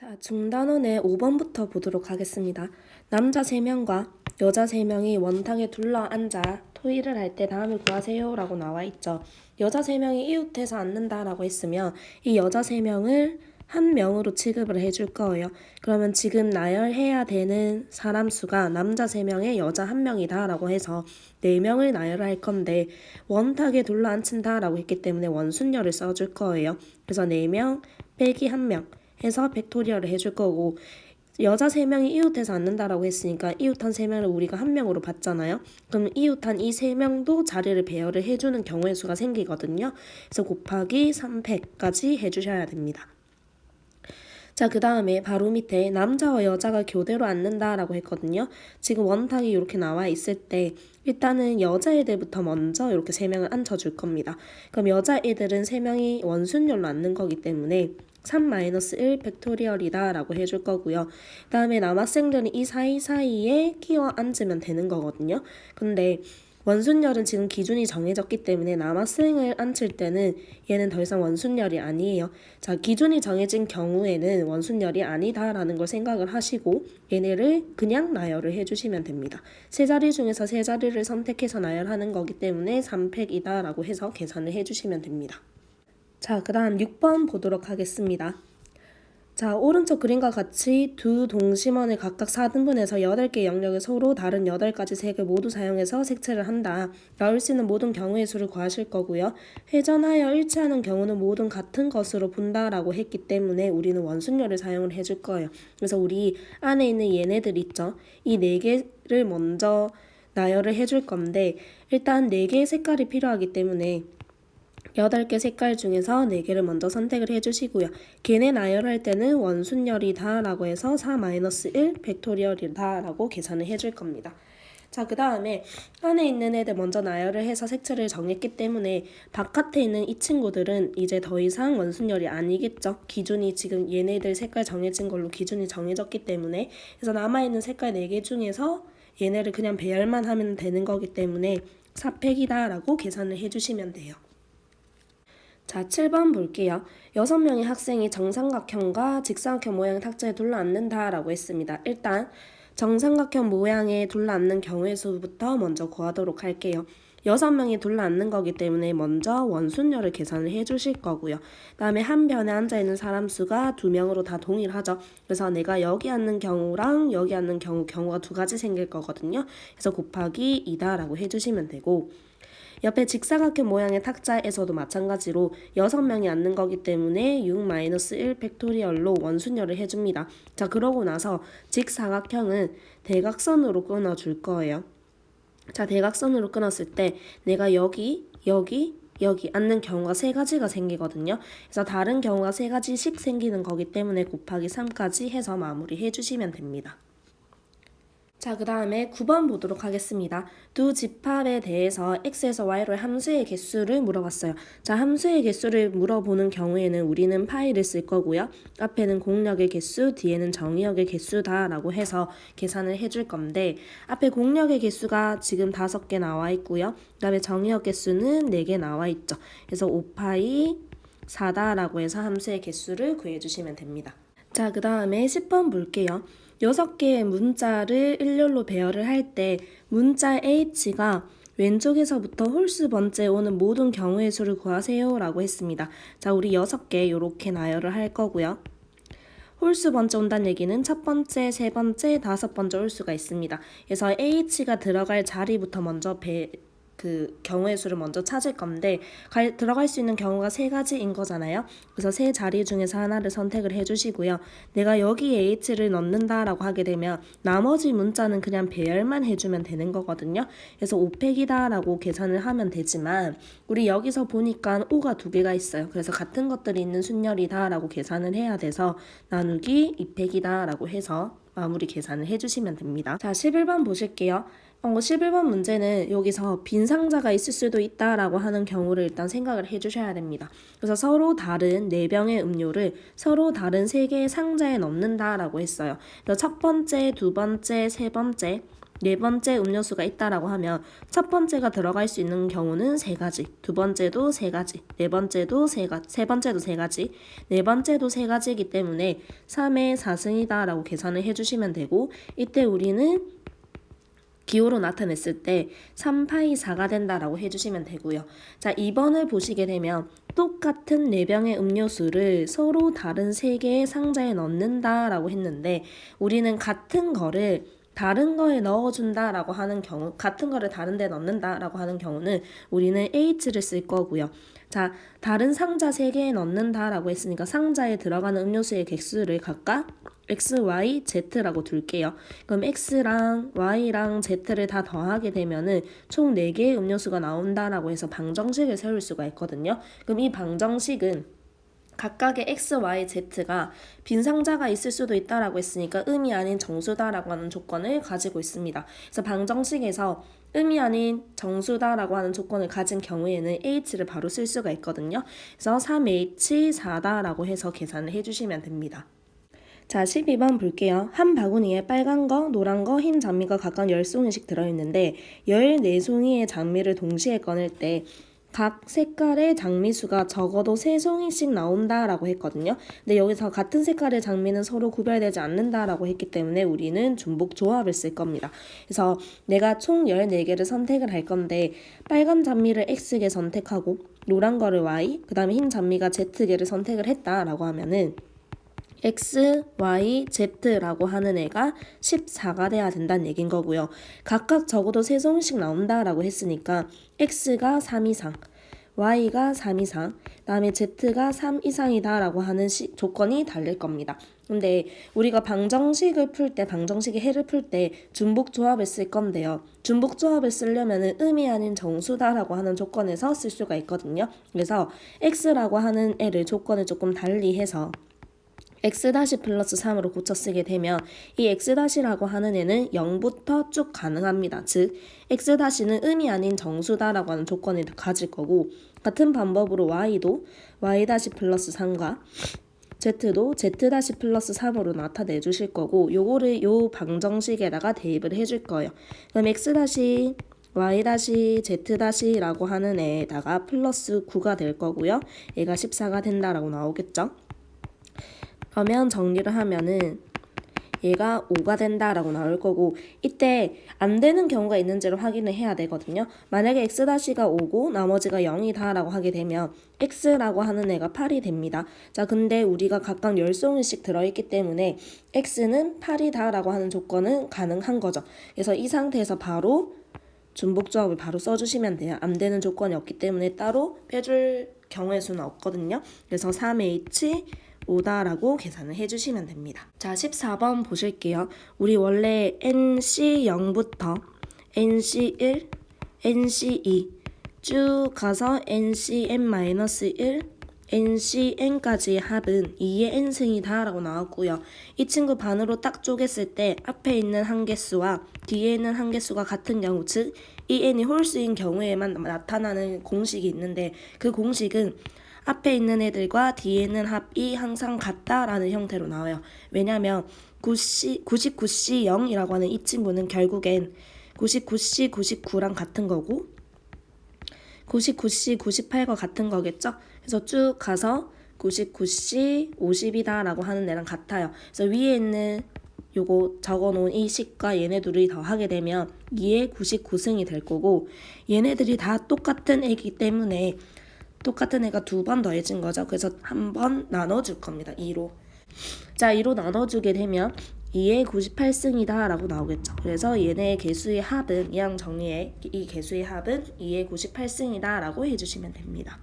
자, 중단원의 5번부터 보도록 하겠습니다. 남자 3명과 여자 3명이 원탁에 둘러앉아 토의를 할 때 다음을 구하세요 라고 나와 있죠. 여자 3명이 이웃해서 앉는다라고 했으면 이 여자 3명을 한 명으로 취급을 해줄 거예요. 그러면 지금 나열해야 되는 사람 수가 남자 3명에 여자 1명이다 라고 해서 4명을 나열할 건데 원탁에 둘러앉힌다 라고 했기 때문에 원순열을 써줄 거예요. 그래서 4명 빼기 1명 해서 팩토리얼을 해줄 거고, 여자 3명이 이웃해서 앉는다라고 했으니까 이웃한 3명을 우리가 1명으로 봤잖아요. 그럼 이웃한 이 3명도 자리를 배열을 해주는 경우의 수가 생기거든요. 그래서 곱하기 3팩까지 해주셔야 됩니다. 자, 그 다음에 바로 밑에 남자와 여자가 교대로 앉는다라고 했거든요. 지금 원탁이 이렇게 나와 있을 때 일단은 여자애들부터 먼저 이렇게 3명을 앉혀줄 겁니다. 그럼 여자애들은 3명이 원순열로 앉는 거기 때문에 3-1 팩토리얼이다 라고 해줄 거고요. 그 다음에 남학생들은 이 사이사이에 끼워 앉으면 되는 거거든요. 근데 원순열은 지금 기준이 정해졌기 때문에 남학생을 앉힐 때는 얘는 더 이상 원순열이 아니에요. 자, 기준이 정해진 경우에는 원순열이 아니다라는 걸 생각을 하시고 얘네를 그냥 나열을 해주시면 됩니다. 세 자리 중에서 세 자리를 선택해서 나열하는 거기 때문에 3팩이다 라고 해서 계산을 해주시면 됩니다. 자, 그 다음 6번 보도록 하겠습니다. 자, 오른쪽 그림과 같이 두 동심원을 각각 4등분해서 8개 영역을 서로 다른 8가지 색을 모두 사용해서 색칠을 한다. 나올 수 있는 모든 경우의 수를 구하실 거고요. 회전하여 일치하는 경우는 모든 같은 것으로 본다라고 했기 때문에 우리는 원순열을 사용을 해줄 거예요. 그래서 우리 안에 있는 얘네들 있죠? 이 4개를 먼저 나열을 해줄 건데 일단 4개의 색깔이 필요하기 때문에 8개 색깔 중에서 4개를 먼저 선택을 해주시고요. 걔네 나열할 때는 원순열이다 라고 해서 4-1 팩토리얼이다 라고 계산을 해줄 겁니다. 자, 그 다음에 안에 있는 애들 먼저 나열을 해서 색칠을 정했기 때문에 바깥에 있는 이 친구들은 이제 더 이상 원순열이 아니겠죠. 기준이 지금 얘네들 색깔 정해진 걸로 기준이 정해졌기 때문에 그래서 남아있는 색깔 4개 중에서 얘네를 그냥 배열만 하면 되는 거기 때문에 4팩이다 라고 계산을 해주시면 돼요. 자, 7번 볼게요. 6명의 학생이 정삼각형과 직사각형 모양의 탁자에 둘러앉는다 라고 했습니다. 일단 정삼각형 모양에 둘러앉는 경우의 수부터 먼저 구하도록 할게요. 6명이 둘러앉는 거기 때문에 먼저 원순열을 계산을 해주실 거고요. 그 다음에 한 변에 앉아있는 사람 수가 2명으로 다 동일하죠. 그래서 내가 여기 앉는 경우랑 여기 앉는 경우가 2가지 생길 거거든요. 그래서 곱하기 2다 라고 해주시면 되고, 옆에 직사각형 모양의 탁자에서도 마찬가지로 6명이 앉는 거기 때문에 6-1 팩토리얼로 원순열을 해줍니다. 자, 그러고 나서 직사각형은 대각선으로 끊어줄 거예요. 자, 대각선으로 끊었을 때 내가 여기 앉는 경우가 3가지가 생기거든요. 그래서 다른 경우가 3가지씩 생기는 거기 때문에 곱하기 3까지 해서 마무리해 주시면 됩니다. 자, 그 다음에 9번 보도록 하겠습니다. 두 집합에 대해서 x에서 y로 함수의 개수를 물어봤어요. 자, 함수의 개수를 물어보는 경우에는 우리는 파이를 쓸 거고요. 앞에는 공역의 개수, 뒤에는 정의역의 개수다 라고 해서 계산을 해줄 건데 앞에 공역의 개수가 지금 5개 나와 있고요. 그 다음에 정의역 개수는 4개 나와 있죠. 그래서 5파이 4다 라고 해서 함수의 개수를 구해주시면 됩니다. 자, 그 다음에 10번 볼게요. 6개의 문자를 일렬로 배열을 할 때 문자 H가 왼쪽에서부터 홀수 번째 오는 모든 경우의 수를 구하세요 라고 했습니다. 자, 우리 6개 이렇게 나열을 할 거고요. 홀수 번째 온다는 얘기는 첫 번째, 세 번째, 5번째 홀수가 있습니다. 그래서 H가 들어갈 자리부터 먼저 경우의 수를 먼저 찾을 건데 들어갈 수 있는 경우가 3가지인 거잖아요. 그래서 3자리 중에서 하나를 선택을 해주시고요. 내가 여기 H를 넣는다라고 하게 되면 나머지 문자는 그냥 배열만 해주면 되는 거거든요. 그래서 5팩이다 라고 계산을 하면 되지만 우리 여기서 보니까 5가 2개가 있어요. 그래서 같은 것들이 있는 순열이다 라고 계산을 해야 돼서 나누기 2팩이다 라고 해서 마무리 계산을 해주시면 됩니다. 자, 11번 보실게요. 11번 문제는 여기서 빈 상자가 있을 수도 있다라고 하는 경우를 일단 생각을 해주셔야 됩니다. 그래서 서로 다른 4병의 음료를 서로 다른 3개의 상자에 넣는다라고 했어요. 그래서 첫 번째, 두 번째, 세 번째 네 번째 음료수가 있다라고 하면 첫 번째가 들어갈 수 있는 경우는 3가지, 두 번째도 3가지, 네 번째도 세 번째도 3가지, 네 번째도 3가지이기 때문에 3의 4승이다 라고 계산을 해주시면 되고, 이때 우리는 기호로 나타냈을 때 3파이 4가 된다라고 해주시면 되고요. 자, 2번을 보시게 되면 똑같은 4병의 음료수를 서로 다른 3개의 상자에 넣는다라고 했는데, 우리는 같은 거를 다른 거에 넣어준다라고 하는 경우, 같은 거를 다른 데 넣는다라고 하는 경우는 우리는 H를 쓸 거고요. 자, 다른 상자 3개에 넣는다라고 했으니까 상자에 들어가는 음료수의 개수를 각각 X, Y, Z라고 둘게요. 그럼 X랑 Y랑 Z를 다 더하게 되면은 총 4개의 음료수가 나온다라고 해서 방정식을 세울 수가 있거든요. 그럼 이 방정식은 각각의 X, Y, Z가 빈 상자가 있을 수도 있다라고 했으니까 음이 아닌 정수다라고 하는 조건을 가지고 있습니다. 그래서 방정식에서 음이 아닌 정수다라고 하는 조건을 가진 경우에는 H를 바로 쓸 수가 있거든요. 그래서 3H4다라고 해서 계산을 해주시면 됩니다. 자, 12번 볼게요. 한 바구니에 빨간 거, 노란 거, 흰 장미가 각각 10송이씩 들어있는데 14송이의 장미를 동시에 꺼낼 때 각 색깔의 장미수가 적어도 3송이씩 나온다라고 했거든요. 근데 여기서 같은 색깔의 장미는 서로 구별되지 않는다라고 했기 때문에 우리는 중복 조합을 쓸 겁니다. 그래서 내가 총 14개를 선택을 할 건데 빨간 장미를 X개 선택하고 노란 거를 Y, 그 다음에 흰 장미가 Z개를 선택을 했다라고 하면은 X, Y, Z라고 하는 애가 14가 돼야 된다는 얘긴 거고요. 각각 적어도 3송이씩 나온다라고 했으니까 X가 3 이상, Y가 3 이상, 다음에 Z가 3 이상이다 라고 하는 조건이 달릴 겁니다. 근데 우리가 방정식을 풀 때, 방정식의 해를 풀 때 중복조합을 쓸 건데요. 중복조합을 쓰려면 음이 아닌 정수다라고 하는 조건에서 쓸 수가 있거든요. 그래서 X라고 하는 애를 조건을 조금 달리 해서 X- 플러스 3으로 고쳐 쓰게 되면 이 X-라고 하는 애는 0부터 쭉 가능합니다. 즉 X-는 음이 아닌 정수다라고 하는 조건을 가질 거고, 같은 방법으로 Y도 Y- 플러스 3과 Z도 Z- 플러스 3으로 나타내 주실 거고, 요거를 요 방정식에다가 대입을 해줄 거예요. 그럼 X- Y- Z- 라고 하는 애에다가 플러스 9가 될 거고요. 얘가 14가 된다라고 나오겠죠. 그러면 정리를 하면은 얘가 5가 된다라고 나올 거고, 이때 안 되는 경우가 있는지를 확인을 해야 되거든요. 만약에 X가 5고 나머지가 0이다 라고 하게 되면 X라고 하는 애가 8이 됩니다. 자, 근데 우리가 각각 10송이씩 들어있기 때문에 X는 8이다 라고 하는 조건은 가능한 거죠. 그래서 이 상태에서 바로 중복조합을 바로 써주시면 돼요. 안 되는 조건이 없기 때문에 따로 빼줄 경우의 수는 없거든요. 그래서 3H 5다라고 계산을 해주시면 됩니다. 자, 14번 보실게요. 우리 원래 NC0부터 NC1, NC2 쭉 가서 NCn-1, NCn까지의 합은 2의 n승이다 라고 나왔고요. 이 친구 반으로 딱 쪼갰을 때 앞에 있는 한개수와 뒤에 있는 한개수가 같은 경우, 즉 이 n이 홀수인 경우에만 나타나는 공식이 있는데, 그 공식은 앞에 있는 애들과 뒤에 있는 합이 항상 같다라는 형태로 나와요. 왜냐하면 99C0이라고 하는 이 친구는 결국엔 99C 99랑 같은 거고 99C 98과 같은 거겠죠? 그래서 쭉 가서 99C 50이다 라고 하는 애랑 같아요. 그래서 위에 있는 요거 적어놓은 이 식과 얘네 둘이 더하게 되면 2의 99승이 될 거고, 얘네들이 다 똑같은 애이기 때문에 똑같은 애가 2번 더해진 거죠. 그래서 한 번 나눠줄 겁니다. 2로. 자, 2로 나눠주게 되면 2의 98승이다 라고 나오겠죠. 그래서 얘네의 개수의 합은, 이항 정리해, 이 개수의 합은 2의 98승이다 라고 해주시면 됩니다.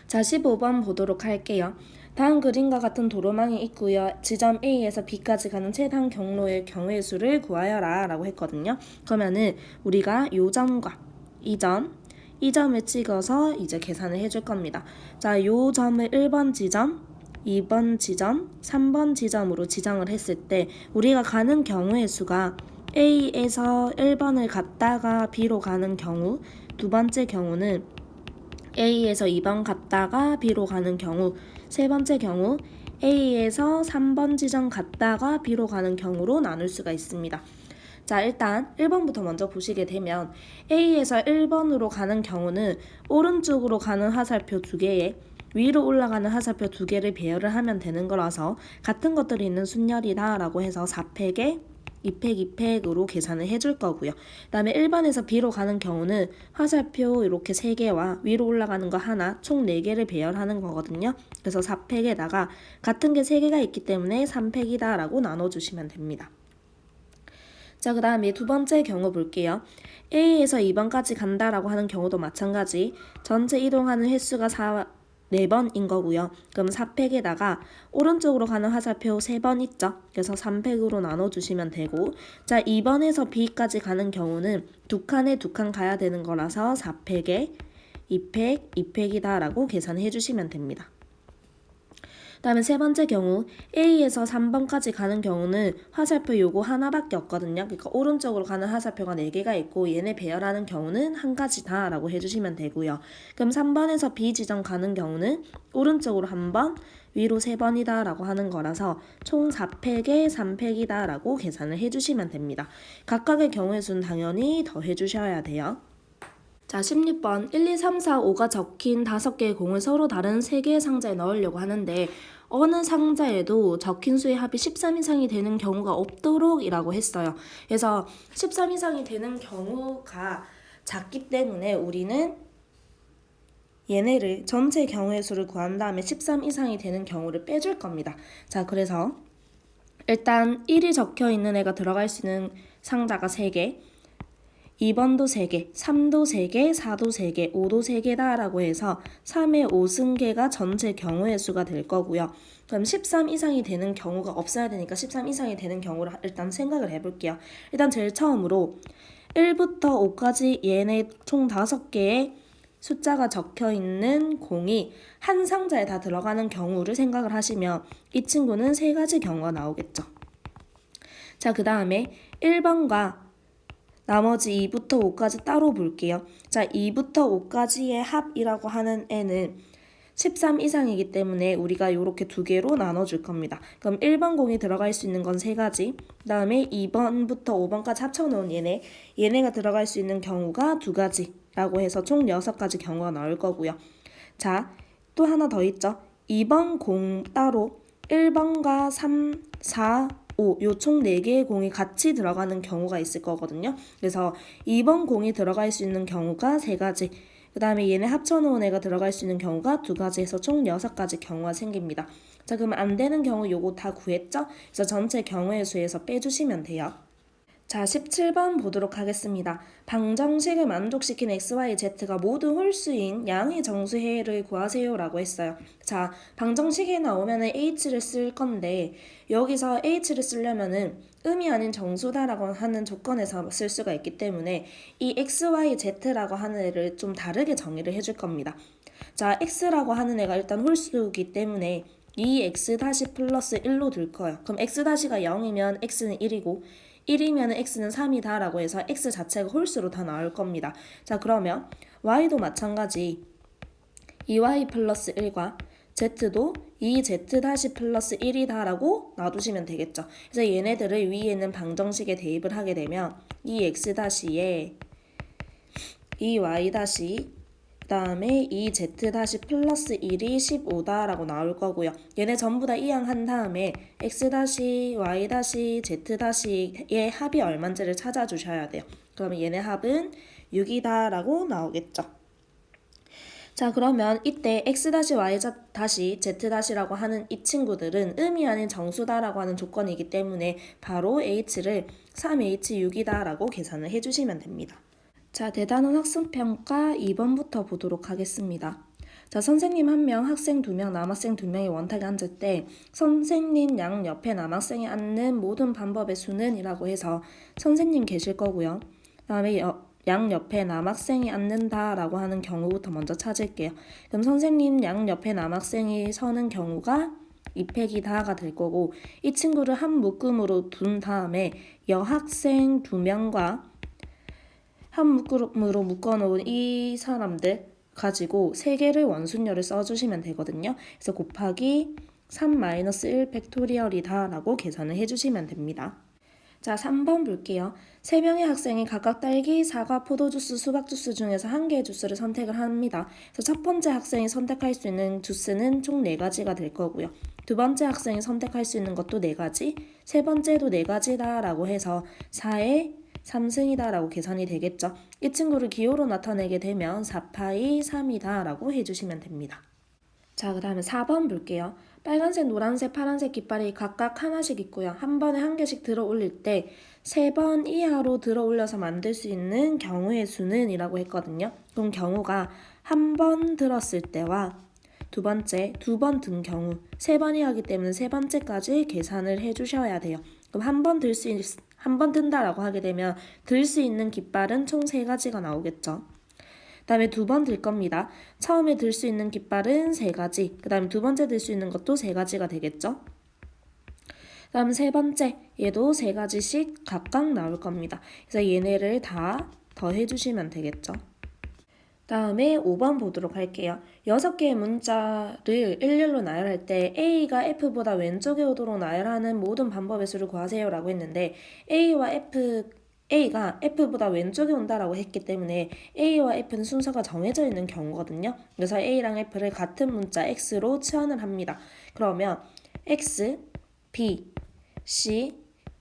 자, 15번 보도록 할게요. 다음 그림과 같은 도로망이 있고요. 지점 A에서 B까지 가는 최단 경로의 경우의 수를 구하여라 라고 했거든요. 그러면은 우리가 요 점과 이 점을 찍어서 이제 계산을 해줄 겁니다. 자, 요 점을 1번 지점, 2번 지점, 3번 지점으로 지정을 했을 때 우리가 가는 경우의 수가 A에서 1번을 갔다가 B로 가는 경우, 두 번째 경우는 A에서 2번 갔다가 B로 가는 경우, 세 번째 경우 A에서 3번 지점 갔다가 B로 가는 경우로 나눌 수가 있습니다. 자, 일단 1번부터 먼저 보시게 되면 A에서 1번으로 가는 경우는 오른쪽으로 가는 화살표 2개에 위로 올라가는 화살표 2개를 배열을 하면 되는 거라서 같은 것들이 있는 순열이다 라고 해서 4팩에 2팩, 2팩으로 계산을 해줄 거고요. 그 다음에 1번에서 B로 가는 경우는 화살표 이렇게 3개와 위로 올라가는 거 하나 총 4개를 배열하는 거거든요. 그래서 4팩에다가 같은 게 3개가 있기 때문에 3팩이다 라고 나눠주시면 됩니다. 자, 그 다음에 두 번째 경우 볼게요. A에서 2번까지 간다라고 하는 경우도 마찬가지. 전체 이동하는 횟수가 4번인 거고요. 그럼 4팩에다가 오른쪽으로 가는 화살표 3번 있죠? 그래서 3팩으로 나눠주시면 되고, 자, 2번에서 B까지 가는 경우는 2칸에 2칸 가야 되는 거라서 4팩에 2팩, 2팩이다 라고 계산해 주시면 됩니다. 다음에 세 번째 경우 A에서 3번까지 가는 경우는 화살표 요거 하나밖에 없거든요. 그러니까 오른쪽으로 가는 화살표가 4개가 있고 얘네 배열하는 경우는 한 가지다 라고 해주시면 되고요. 그럼 3번에서 B 지점 가는 경우는 오른쪽으로 1번, 위로 3번이다 라고 하는 거라서 총 4팩에 3팩이다 라고 계산을 해주시면 됩니다. 각각의 경우의 수는 당연히 더 해주셔야 돼요. 자, 16번 1, 2, 3, 4, 5가 적힌 5개의 공을 서로 다른 3개의 상자에 넣으려고 하는데 어느 상자에도 적힌 수의 합이 13 이상이 되는 경우가 없도록 이라고 했어요. 그래서 13 이상이 되는 경우가 작기 때문에 우리는 얘네를 전체 경우의 수를 구한 다음에 13 이상이 되는 경우를 빼줄 겁니다. 자, 그래서 일단 1이 적혀 있는 애가 들어갈 수 있는 상자가 3개, 2번도 3개, 3도 3개, 4도 3개, 5도 3개다 라고 해서 3의 5승계가 전체 경우의 수가 될 거고요. 그럼 13 이상이 되는 경우가 없어야 되니까 13 이상이 되는 경우를 일단 생각을 해볼게요. 일단 제일 처음으로 1부터 5까지 얘네 총 5개의 숫자가 적혀있는 공이 한 상자에 다 들어가는 경우를 생각을 하시면 이 친구는 3가지 경우가 나오겠죠. 자, 그 다음에 1번과 나머지 2부터 5까지 따로 볼게요. 자, 2부터 5까지의 합이라고 하는 애는 13 이상이기 때문에 우리가 이렇게 2개로 나눠줄 겁니다. 그럼 1번 공이 들어갈 수 있는 건 3가지, 그 다음에 2번부터 5번까지 합쳐놓은 얘네가 들어갈 수 있는 경우가 2가지라고 해서 총 6가지 경우가 나올 거고요. 자, 또 하나 더 있죠. 2번 공 따로 1번과 3, 4, 요 총 4개의 공이 같이 들어가는 경우가 있을 거거든요. 그래서 2번 공이 들어갈 수 있는 경우가 3가지, 그 다음에 얘네 합쳐놓은 애가 들어갈 수 있는 경우가 2가지 해서 총 6가지 경우가 생깁니다. 자, 그럼 안 되는 경우 요거 다 구했죠? 그래서 전체 경우의 수에서 빼주시면 돼요. 자, 17번 보도록 하겠습니다. 방정식을 만족시킨 XY, Z가 모두 홀수인 양의 정수해를 구하세요 라고 했어요. 자, 방정식에 나오면 H를 쓸 건데 여기서 H를 쓰려면은 음이 아닌 정수다라고 하는 조건에서 쓸 수가 있기 때문에 이 XY, Z라고 하는 애를 좀 다르게 정의를 해줄 겁니다. 자, X라고 하는 애가 일단 홀수이기 때문에 2X- 플러스 1로 둘 거예요. 그럼 X가 0이면 X는 1이고 1이면 X는 3이다 라고 해서 X 자체가 홀수로 다 나올 겁니다. 자, 그러면 Y도 마찬가지 2Y 플러스 1과 Z도 2Z- 플러스 1이다 라고 놔두시면 되겠죠. 그래서 얘네들을 위에 있는 방정식에 대입을 하게 되면 2X- 2Y- 그 다음에 2Z- 플러스 1이 15다 라고 나올 거고요. 얘네 전부 다 이항한 다음에 X- Y- Z- 의 합이 얼마인지를 찾아주셔야 돼요. 그러면 얘네 합은 6이다 라고 나오겠죠. 자, 그러면 이때 X- Y- Z- 라고 하는 이 친구들은 음이 아닌 정수다라고 하는 조건이기 때문에 바로 H를 3H6이다 라고 계산을 해주시면 됩니다. 자, 대단원 학습평가 2번부터 보도록 하겠습니다. 자, 선생님 1명, 학생 2명, 남학생 2명이 원탁에 앉을 때 선생님 양 옆에 남학생이 앉는 모든 반법의 수는 이라고 해서 선생님 계실 거고요. 그 다음에 양 옆에 남학생이 앉는다 라고 하는 경우부터 먼저 찾을게요. 그럼 선생님 양 옆에 남학생이 서는 경우가 2팩이다가 될 거고 이 친구를 한 묶음으로 둔 다음에 여학생 2명과 한 묶음으로 묶어놓은 이 사람들 가지고 3개를 원순열을 써주시면 되거든요. 그래서 곱하기 3-1 팩토리얼이다 라고 계산을 해주시면 됩니다. 자, 3번 볼게요. 3명의 학생이 각각 딸기, 사과, 포도주스, 수박주스 중에서 한 개의 주스를 선택을 합니다. 그래서 첫 번째 학생이 선택할 수 있는 주스는 총 4가지가 될 거고요. 두 번째 학생이 선택할 수 있는 것도 4가지, 세 번째도 4가지다 라고 해서 4의 3승이다 라고 계산이 되겠죠. 이 친구를 기호로 나타내게 되면 4파이 3이다 라고 해주시면 됩니다. 자, 그 다음에 4번 볼게요. 빨간색, 노란색, 파란색 깃발이 각각 하나씩 있고요. 한 번에 한 개씩 들어 올릴 때 3번 이하로 들어 올려서 만들 수 있는 경우의 수는 이라고 했거든요. 그럼 경우가 한 번 들었을 때와 두 번째, 2번 든 경우, 3번 이하기 때문에 세 번째까지 계산을 해주셔야 돼요. 그럼 한 번 든다라고 하게 되면 들 수 있는 깃발은 총 3가지가 나오겠죠. 그 다음에 2번 들 겁니다. 처음에 들 수 있는 깃발은 3가지, 그 다음에 두 번째 들 수 있는 것도 3가지가 되겠죠. 그 다음 세 번째, 얘도 3가지씩 각각 나올 겁니다. 그래서 얘네를 다 더해주시면 되겠죠. 다음에 5번 보도록 할게요. 6개의 문자를 일렬로 나열할 때 A가 F보다 왼쪽에 오도록 나열하는 모든 방법의 수를 구하세요 라고 했는데 A가 F보다 왼쪽에 온다라고 했기 때문에 A와 F는 순서가 정해져 있는 경우거든요. 그래서 A랑 F를 같은 문자 X로 치환을 합니다. 그러면 X, B, C,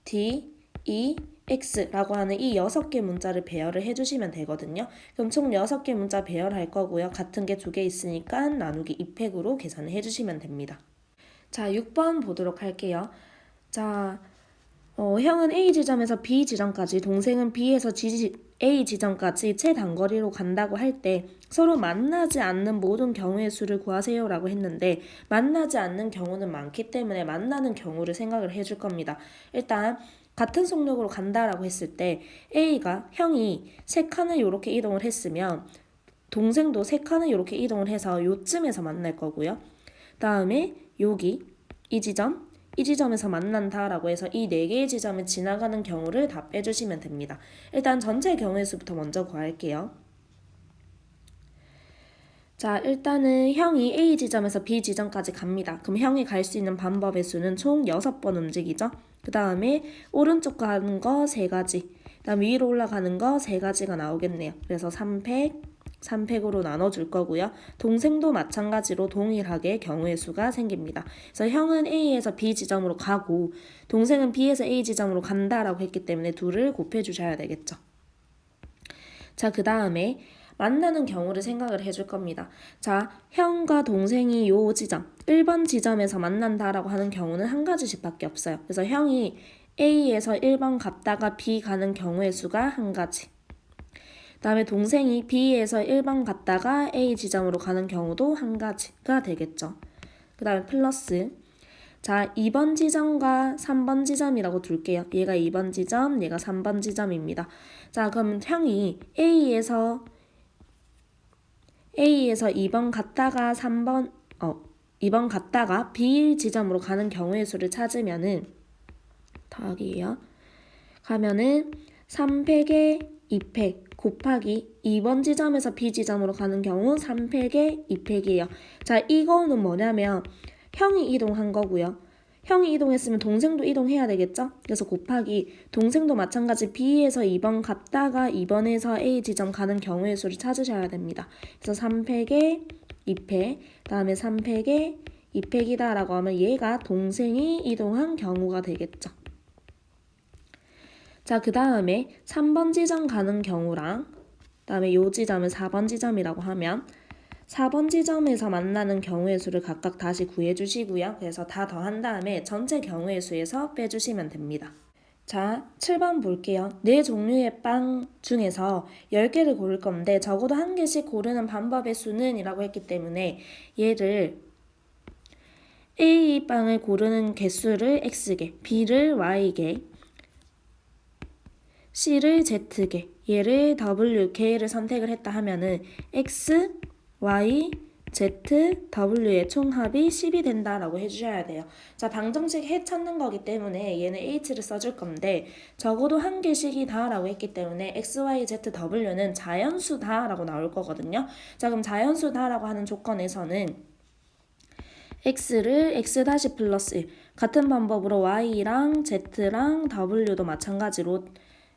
D, E, X라고 하는 이 6개 문자를 배열을 해주시면 되거든요. 그럼 총 6개 문자 배열할 거고요. 같은 게 2개 있으니까 나누기 2팩으로 계산을 해주시면 됩니다. 자, 6번 보도록 할게요. 자, 형은 A 지점에서 B 지점까지, 동생은 B에서 A 지점까지 최단거리로 간다고 할 때 서로 만나지 않는 모든 경우의 수를 구하세요 라고 했는데 만나지 않는 경우는 많기 때문에 만나는 경우를 생각을 해줄 겁니다. 일단 같은 속력으로 간다라고 했을 때 형이 3칸을 이렇게 이동을 했으면 동생도 3칸을 이렇게 이동을 해서 요쯤에서 만날 거고요. 다음에 여기 이 지점에서 만난다라고 해서 이 4개의 지점을 지나가는 경우를 다 빼주시면 됩니다. 일단 전체 경우의 수부터 먼저 구할게요. 자, 일단은 형이 A 지점에서 B 지점까지 갑니다. 그럼 형이 갈 수 있는 방법의 수는 총 6번 움직이죠. 그 다음에 오른쪽 가는 거 3가지, 그 다음 위로 올라가는 거 3가지가 나오겠네요. 그래서 3팩으로 나눠줄 거고요. 동생도 마찬가지로 동일하게 경우의 수가 생깁니다. 그래서 형은 A에서 B 지점으로 가고 동생은 B에서 A 지점으로 간다라고 했기 때문에 둘을 곱해주셔야 되겠죠. 자, 그 다음에 만나는 경우를 생각을 해줄 겁니다. 자, 형과 동생이 요 지점, 1번 지점에서 만난다라고 하는 경우는 한 가지씩 밖에 없어요. 그래서 형이 A에서 1번 갔다가 B 가는 경우의 수가 한 가지. 그 다음에 동생이 B에서 1번 갔다가 A 지점으로 가는 경우도 한 가지가 되겠죠. 그 다음에 플러스, 자, 2번 지점과 3번 지점이라고 둘게요. 얘가 2번 지점, 얘가 3번 지점입니다. 자, 그럼 형이 A에서 2번 갔다가 2번 갔다가 B 지점으로 가는 경우의 수를 찾으면은 더하기예요. 가면은 3팩에 2팩 곱하기 2번 지점에서 B 지점으로 가는 경우 3팩에 2팩이에요. 자, 이거는 뭐냐면 형이 이동한 거고요. 형이 이동했으면 동생도 이동해야 되겠죠? 그래서 곱하기 동생도 마찬가지 B에서 2번 갔다가 2번에서 A 지점 가는 경우의 수를 찾으셔야 됩니다. 그래서 3팩에 2팩, 다음에 3팩에 2팩이다 라고 하면 얘가 동생이 이동한 경우가 되겠죠. 자, 그 다음에 3번 지점 가는 경우랑 그 다음에 요 지점은 4번 지점이라고 하면 4번 지점에서 만나는 경우의 수를 각각 다시 구해주시고요. 그래서 다 더한 다음에 전체 경우의 수에서 빼주시면 됩니다. 자, 7번 볼게요. 4종류의 빵 중에서 10개를 고를 건데 적어도 한 개씩 고르는 방법의 수는 이라고 했기 때문에 얘를 A 빵을 고르는 개수를 X개, B를 Y개, C를 Z개, 얘를 WK를 선택을 했다 하면은 X, Y, Z, W의 총합이 10이 된다라고 해주셔야 돼요. 자, 방정식 해 찾는 거기 때문에 얘는 H를 써줄 건데 적어도 한 개씩이다 라고 했기 때문에 X, Y, Z, W는 자연수다 라고 나올 거거든요. 자, 그럼 자연수다 라고 하는 조건에서는 x를 x 다시 플러스 1 같은 방법으로 y랑 z랑 w도 마찬가지로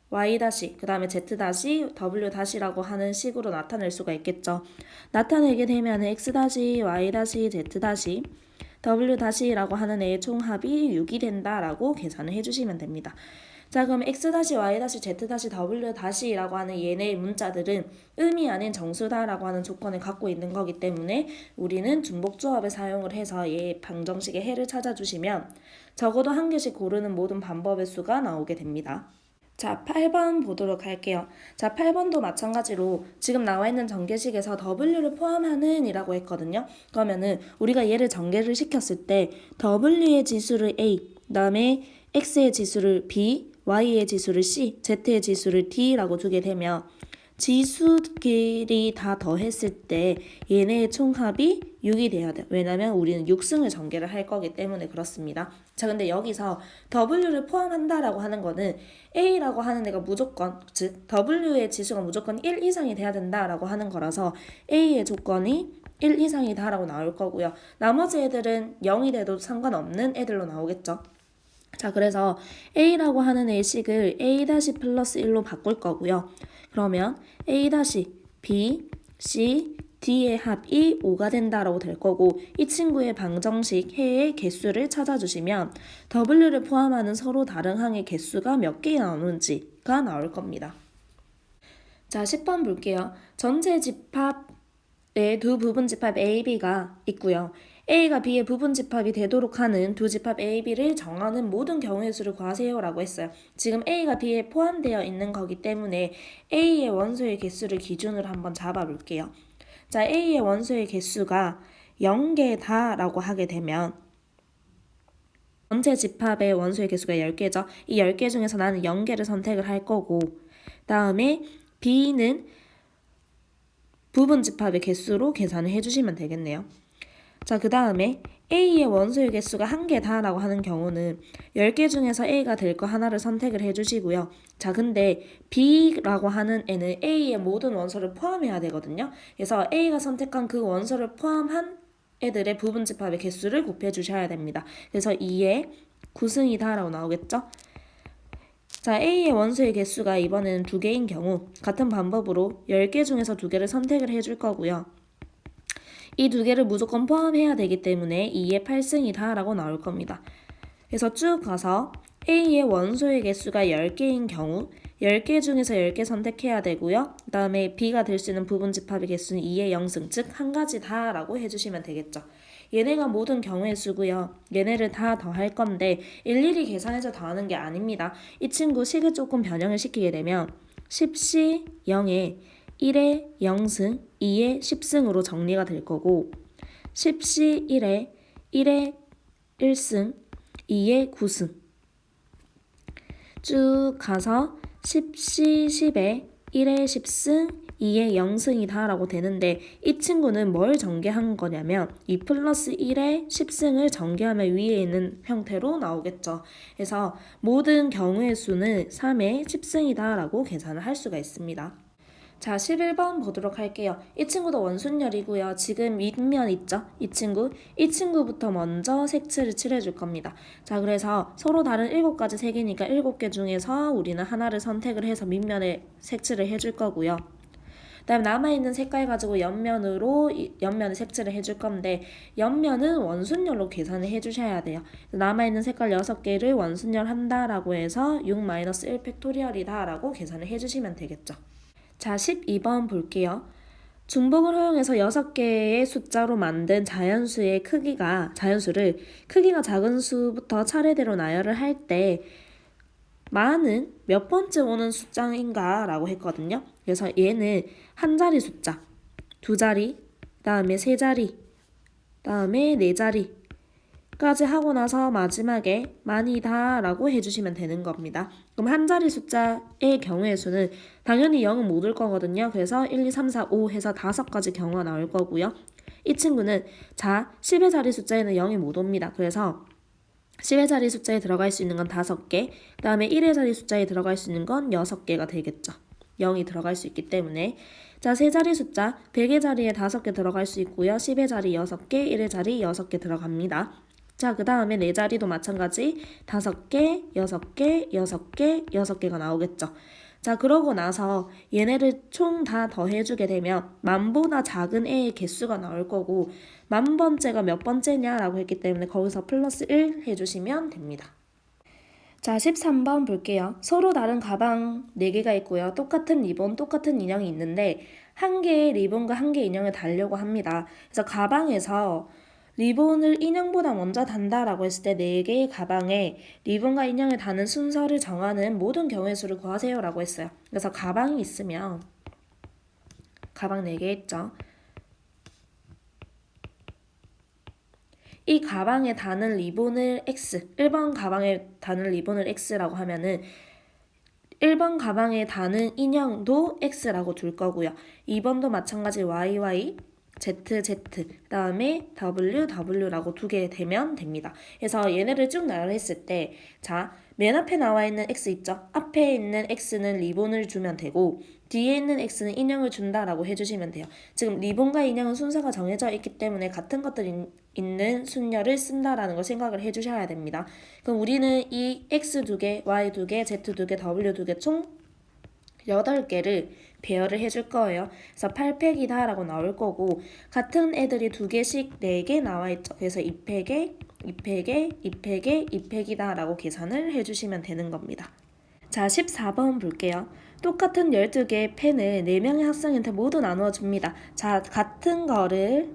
y 다시 그 다음에 z 다시 w 다시라고 하는 식으로 나타낼 수가 있겠죠. 나타내게 되면 x 다시 y 다시 z 다시 w 다시라고 하는 애의 총합이 6이 된다라고 계산을 해주시면 됩니다. 자, 그럼 x 다시 y 다시 z 다시 w 다시라고 하는 얘네의 문자들은 의미 아닌 정수다라고 하는 조건을 갖고 있는 거기 때문에 우리는 중복조합을 사용을 해서 얘 방정식의 해를 찾아주시면 적어도 한 개씩 고르는 모든 방법의 수가 나오게 됩니다. 자, 8번 보도록 할게요. 자, 8번도 마찬가지로 지금 나와 있는 전개식에서 w를 포함하는 이라고 했거든요. 그러면은 우리가 얘를 전개를 시켰을 때 w의 지수를 a, 그 다음에 x의 지수를 b, y의 지수를 c, z의 지수를 d라고 두게 되면 지수끼리 다 더했을 때 얘네의 총합이 6이 돼야 돼요. 왜냐면 우리는 6승을 전개를 할 거기 때문에 그렇습니다. 자, 근데 여기서 w를 포함한다라고 하는 거는 a라고 하는 애가 무조건, 즉 w의 지수가 무조건 1 이상이 돼야 된다라고 하는 거라서 a의 조건이 1 이상이다 라고 나올 거고요. 나머지 애들은 0이 돼도 상관없는 애들로 나오겠죠. 자, 그래서 a라고 하는 애의 식을 a 플러스 1로 바꿀 거고요. 그러면 a b, c, d의 합이 5가 된다라고 될 거고 이 친구의 방정식 해의 개수를 찾아주시면 w를 포함하는 서로 다른 항의 개수가 몇 개 나오는지가 나올 겁니다. 자, 10번 볼게요. 전체 집합의 두 부분 집합 A, B가 있고요. A가 B의 부분 집합이 되도록 하는 두 집합 A, B를 정하는 모든 경우의 수를 구하세요 라고 했어요. 지금 A가 B에 포함되어 있는 거기 때문에 A의 원소의 개수를 기준으로 한번 잡아볼게요. 자, A의 원소의 개수가 0개다 라고 하게 되면 전체 집합의 원소의 개수가 10개죠. 이 10개 중에서 나는 0개를 선택을 할 거고 다음에 B는 부분 집합의 개수로 계산을 해주시면 되겠네요. 자, 그 다음에 A의 원소의 개수가 1개다 라고 하는 경우는 10개 중에서 A가 될 거 하나를 선택을 해주시고요. 자, 근데 B라고 하는 애는 A의 모든 원소를 포함해야 되거든요. 그래서 A가 선택한 그 원소를 포함한 애들의 부분 집합의 개수를 곱해주셔야 됩니다. 그래서 2의 9승이다 라고 나오겠죠. 자, A의 원소의 개수가 이번에는 2개인 경우 같은 방법으로 10개 중에서 2개를 선택을 해줄 거고요. 이 2개를 무조건 포함해야 되기 때문에 2의 8승이다 라고 나올 겁니다. 그래서 쭉 가서 A의 원소의 개수가 10개인 경우 10개 중에서 10개 선택해야 되고요. 그 다음에 B가 될 수 있는 부분 집합의 개수는 2의 0승, 즉 한 가지다 라고 해주시면 되겠죠. 얘네가 모든 경우의 수고요. 얘네를 다 더할 건데 일일이 계산해서 더하는 게 아닙니다. 이 친구 식을 조금 변형을 시키게 되면 10시 0에 1의 0승, 2의 10승으로 정리가 될 거고 10시 1에 1의 1승, 2의 9승 쭉 가서 10시 10에 1의 10승, 2의 0승이다 라고 되는데 이 친구는 뭘 전개한 거냐면 2 플러스 1의 10승을 전개하면 위에 있는 형태로 나오겠죠. 그래서 모든 경우의 수는 3의 10승이다 라고 계산을 할 수가 있습니다. 자, 11번 보도록 할게요. 이 친구도 원순열이고요. 지금 윗면 있죠? 이 친구부터 먼저 색칠을 칠해줄 겁니다. 자, 그래서 서로 다른 7가지 색이니까 7개 중에서 우리는 하나를 선택을 해서 밑면에 색칠을 해줄 거고요. 그 다음 남아있는 색깔 가지고 옆면에 색칠을 해줄 건데 옆면은 원순열로 계산을 해주셔야 돼요. 남아있는 색깔 6개를 원순열 한다라고 해서 6-1 팩토리얼이다 라고 계산을 해주시면 되겠죠. 자, 12번 볼게요. 중복을 허용해서 6개의 숫자로 만든 자연수를 크기가 작은 수부터 차례대로 나열을 할 때 마는 몇 번째 오는 숫자인가 라고 했거든요. 그래서 얘는 한 자리 숫자, 2자리, 다음에 3자리, 다음에 4자리 까지 하고 나서 마지막에 만이다 라고 해주시면 되는 겁니다. 그럼 한 자리 숫자의 경우의 수는 당연히 0은 못 올 거거든요. 그래서 1, 2, 3, 4, 5 해서 5가지 경우가 나올 거고요. 이 친구는 10의 자리 숫자에는 0이 못 옵니다. 그래서 10의 자리 숫자에 들어갈 수 있는 건 5개, 그 다음에 1의 자리 숫자에 들어갈 수 있는 건 6개가 되겠죠. 0이 들어갈 수 있기 때문에 자, 세 자리 숫자 100의 자리에 5개 들어갈 수 있고요. 10의 자리 6개, 1의 자리 6개 들어갑니다. 자, 그 다음에 네 자리도 마찬가지 5개, 6개, 6개, 6개가 나오겠죠. 자, 그러고 나서 얘네를 총 다 더해주게 되면 만보다 작은 애의 개수가 나올 거고 만 번째가 몇 번째냐라고 했기 때문에 거기서 플러스 1 해주시면 됩니다. 자, 13번 볼게요. 서로 다른 가방 4개가 있고요. 똑같은 리본, 똑같은 인형이 있는데 한 개의 리본과 한 개의 인형을 달려고 합니다. 그래서 가방에서 리본을 인형보다 먼저 단다라고 했을 때 4개의 가방에 리본과 인형을 다는 순서를 정하는 모든 경우의 수를 구하세요 라고 했어요. 그래서 가방이 있으면 가방 4개 있죠. 이 가방에 다는 리본을 X, 1번 가방에 다는 리본을 X라고 하면은 1번 가방에 다는 인형도 X라고 둘 거고요. 2번도 마찬가지 YY, ZZ, 그 다음에 WW라고 두게 되면 됩니다. 그래서 얘네를 쭉 나열했을 때, 자, 맨 앞에 나와 있는 X 있죠? 앞에 있는 X는 리본을 주면 되고, 뒤에 있는 X는 인형을 준다라고 해주시면 돼요. 지금 리본과 인형은 순서가 정해져 있기 때문에 같은 것들이 있는 순열을 쓴다라는 걸 생각을 해주셔야 됩니다. 그럼 우리는 이 X 2개, Y 2개, Z 2개, W 2개 총 8개를 배열을 해줄 거예요. 그래서 8팩이다 라고 나올 거고 같은 애들이 2개씩 4개 나와 있죠. 그래서 2팩에 2팩에 2팩에 2팩이다 라고 계산을 해주시면 되는 겁니다. 자, 14번 볼게요. 똑같은 12개의 펜을 4명의 학생한테 모두 나누어 줍니다. 자, 같은 거를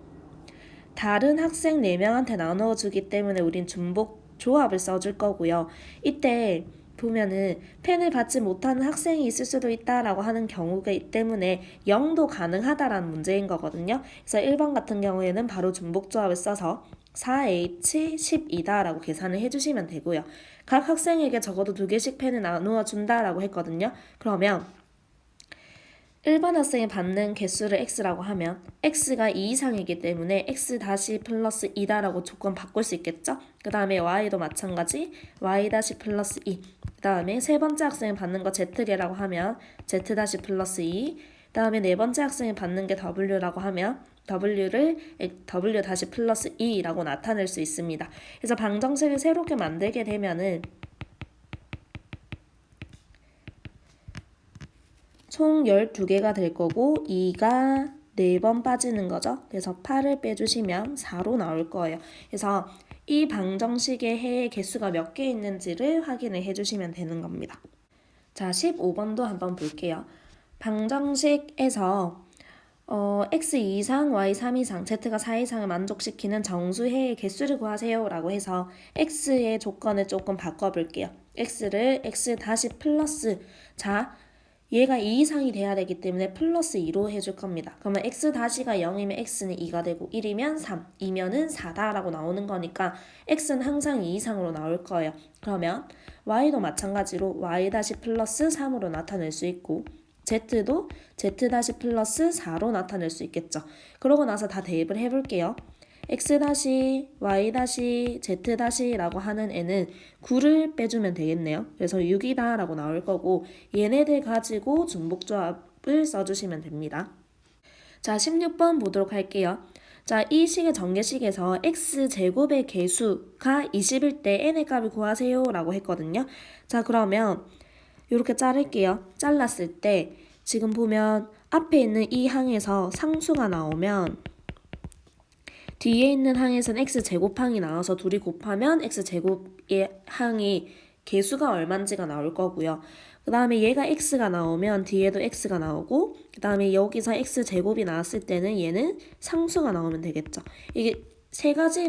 다른 학생 4명한테 나누어 주기 때문에 우린 중복 조합을 써줄 거고요. 이때 보면은 펜을 받지 못하는 학생이 있을 수도 있다라고 하는 경우가 있기 때문에 0도 가능하다라는 문제인 거거든요. 그래서 1번 같은 경우에는 바로 중복조합을 써서 4H12다 라고 계산을 해주시면 되고요. 각 학생에게 적어도 2개씩 펜을 나누어 준다라고 했거든요. 그러면 1번 학생이 받는 개수를 x라고 하면 x가 2 이상이기 때문에 x 다시 플러스 2다라고 조건 바꿀 수 있겠죠? 그 다음에 y도 마찬가지 y 다시 플러스 2. 그 다음에 세 번째 학생이 받는 거 z개라고 하면 z 다시 플러스 2. 그 다음에 네 번째 학생이 받는 게 w라고 하면 w를 w 다시 플러스 2라고 나타낼 수 있습니다. 그래서 방정식을 새롭게 만들게 되면은 총 12개가 될 거고 2가 4번 빠지는 거죠. 그래서 8을 빼주시면 4로 나올 거예요. 그래서 이 방정식의 해의 개수가 몇 개 있는지를 확인을 해주시면 되는 겁니다. 자, 15번도 한번 볼게요. 방정식에서 x 2 이상, y 3 이상, z가 4 이상을 만족시키는 정수해의 개수를 구하세요 라고 해서 x의 조건을 조금 바꿔볼게요. x를 x 다시 플러스, 자, 얘가 2 이상이 돼야 되기 때문에 플러스 2로 해줄 겁니다. 그러면 x 다시가 0이면 x는 2가 되고 1이면 3, 2면은 4다 라고 나오는 거니까 x는 항상 2 이상으로 나올 거예요. 그러면 y도 마찬가지로 y 다시 플러스 3으로 나타낼 수 있고 z도 z 다시 플러스 4로 나타낼 수 있겠죠. 그러고 나서 다 대입을 해볼게요. x 다시 y 다시 z 다시라고 하는 애는 9를 빼주면 되겠네요. 그래서 6이다 라고 나올 거고 얘네들 가지고 중복조합을 써주시면 됩니다. 자, 16번 보도록 할게요. 자, 이 식의 전개식에서 x제곱의 개수가 20일 때 n의 값을 구하세요 라고 했거든요. 자, 그러면 이렇게 자를게요. 잘랐을 때 지금 보면 앞에 있는 이 항에서 상수가 나오면 뒤에 있는 항에서는 x제곱항이 나와서 둘이 곱하면 x제곱의 항이 개수가 얼마인지가 나올 거고요. 그 다음에 얘가 x가 나오면 뒤에도 x가 나오고 그 다음에 여기서 x제곱이 나왔을 때는 얘는 상수가 나오면 되겠죠. 이게 세 가지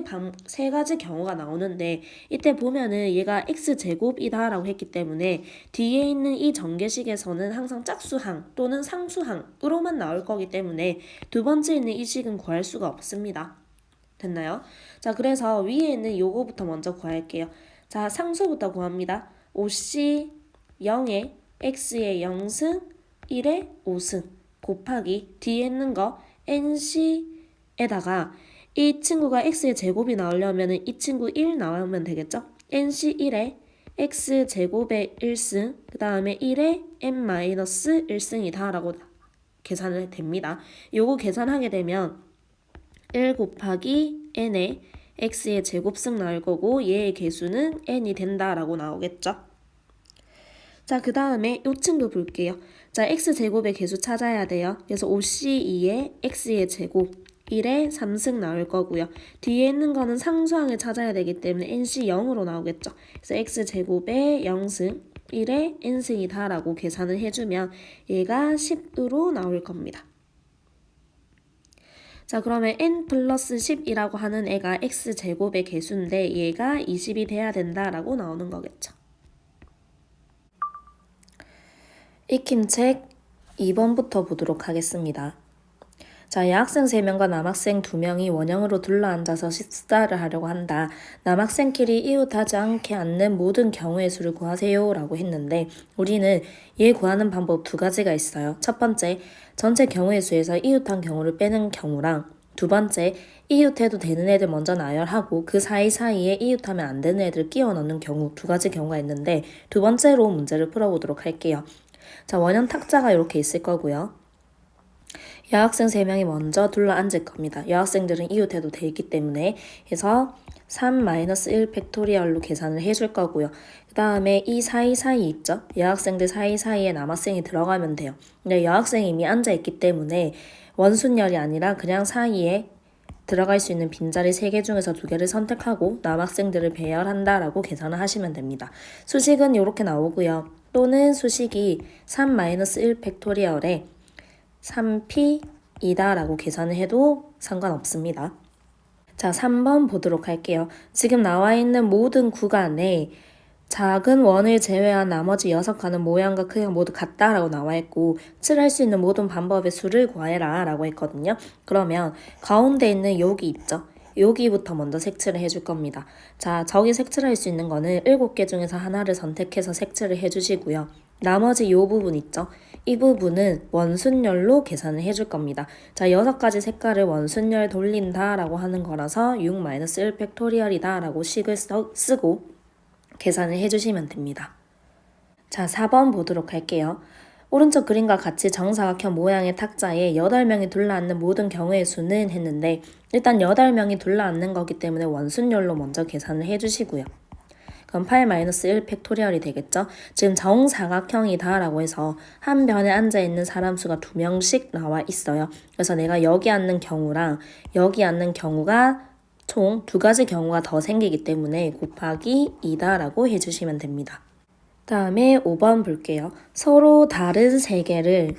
경우가 나오는데 이때 보면은 얘가 x제곱이다 라고 했기 때문에 뒤에 있는 이 전개식에서는 항상 짝수항 또는 상수항으로만 나올 거기 때문에 두 번째 있는 이 식은 구할 수가 없습니다. 됐나요? 자, 그래서 위에 있는 요거부터 먼저 구할게요. 자, 상수부터 구합니다. 5c 0에 x의 0승 1의 5승 곱하기 뒤에 있는 거 nc에다가 이 친구가 x의 제곱이 나오려면 이 친구 1 나오면 되겠죠? nc 1에 x제곱의 1승 그 다음에 1의 n-1승이다 라고 계산을 됩니다. 요거 계산하게 되면 1 곱하기 n의 x의 제곱승 나올 거고 얘의 개수는 n이 된다라고 나오겠죠. 자, 그 다음에 요 친구 볼게요. 자, x제곱의 개수 찾아야 돼요. 그래서 5c2의 x의 제곱 1의 3승 나올 거고요. 뒤에 있는 거는 상수항을 찾아야 되기 때문에 nc 0으로 나오겠죠. 그래서 x제곱의 0승 1의 n승이다 라고 계산을 해주면 얘가 10으로 나올 겁니다. 자, 그러면 n 플러스 10이라고 하는 애가 x제곱의 개수인데 얘가 20이 돼야 된다라고 나오는 거겠죠. 익힘책 2번부터 보도록 하겠습니다. 자, 여학생 3명과 남학생 2명이 원형으로 둘러앉아서 식사를 하려고 한다. 남학생끼리 이웃하지 않게 앉는 모든 경우의 수를 구하세요 라고 했는데 우리는 얘 구하는 방법 2가지가 있어요. 첫 번째, 전체 경우의 수에서 이웃한 경우를 빼는 경우랑 두 번째, 이웃해도 되는 애들 먼저 나열하고 그 사이사이에 이웃하면 안 되는 애들 끼워 넣는 경우 2가지 경우가 있는데 두 번째로 문제를 풀어보도록 할게요. 자, 원형 탁자가 이렇게 있을 거고요. 여학생 3명이 먼저 둘러앉을 겁니다. 여학생들은 이웃해도 되기 때문에 해서 3-1 팩토리얼로 계산을 해줄 거고요. 그 다음에 이 사이사이 있죠? 여학생들 사이사이에 남학생이 들어가면 돼요. 근데 여학생이 이미 앉아있기 때문에 원순열이 아니라 그냥 사이에 들어갈 수 있는 빈자리 3개 중에서 2개를 선택하고 남학생들을 배열한다라고 계산을 하시면 됩니다. 수식은 이렇게 나오고요. 또는 수식이 3-1 팩토리얼에 3p이다 라고 계산을 해도 상관없습니다. 자, 3번 보도록 할게요. 지금 나와 있는 모든 구간에 작은 원을 제외한 나머지 6칸은 모양과 크기가 모두 같다라고 나와 있고 칠할 수 있는 모든 방법의 수를 구해라 라고 했거든요. 그러면 가운데 있는 여기 있죠? 여기부터 먼저 색칠을 해줄 겁니다. 자, 저기 색칠할 수 있는 거는 7개 중에서 하나를 선택해서 색칠을 해주시고요. 나머지 이 부분 있죠? 이 부분은 원순열로 계산을 해줄 겁니다. 자, 6가지 색깔을 원순열 돌린다 라고 하는 거라서 6-1 팩토리얼이다 라고 식을 쓰고 계산을 해주시면 됩니다. 자, 4번 보도록 할게요. 오른쪽 그림과 같이 정사각형 모양의 탁자에 8명이 둘러앉는 모든 경우의 수는 했는데 일단 8명이 둘러앉는 거기 때문에 원순열로 먼저 계산을 해주시고요. 그럼 8-1 팩토리얼이 되겠죠? 지금 정사각형이다 라고 해서 한 변에 앉아있는 사람 수가 2명씩 나와 있어요. 그래서 내가 여기 앉는 경우랑 여기 앉는 경우가 총 2가지 경우가 더 생기기 때문에 곱하기 2다 라고 해주시면 됩니다. 다음에 5번 볼게요. 서로 다른 3개를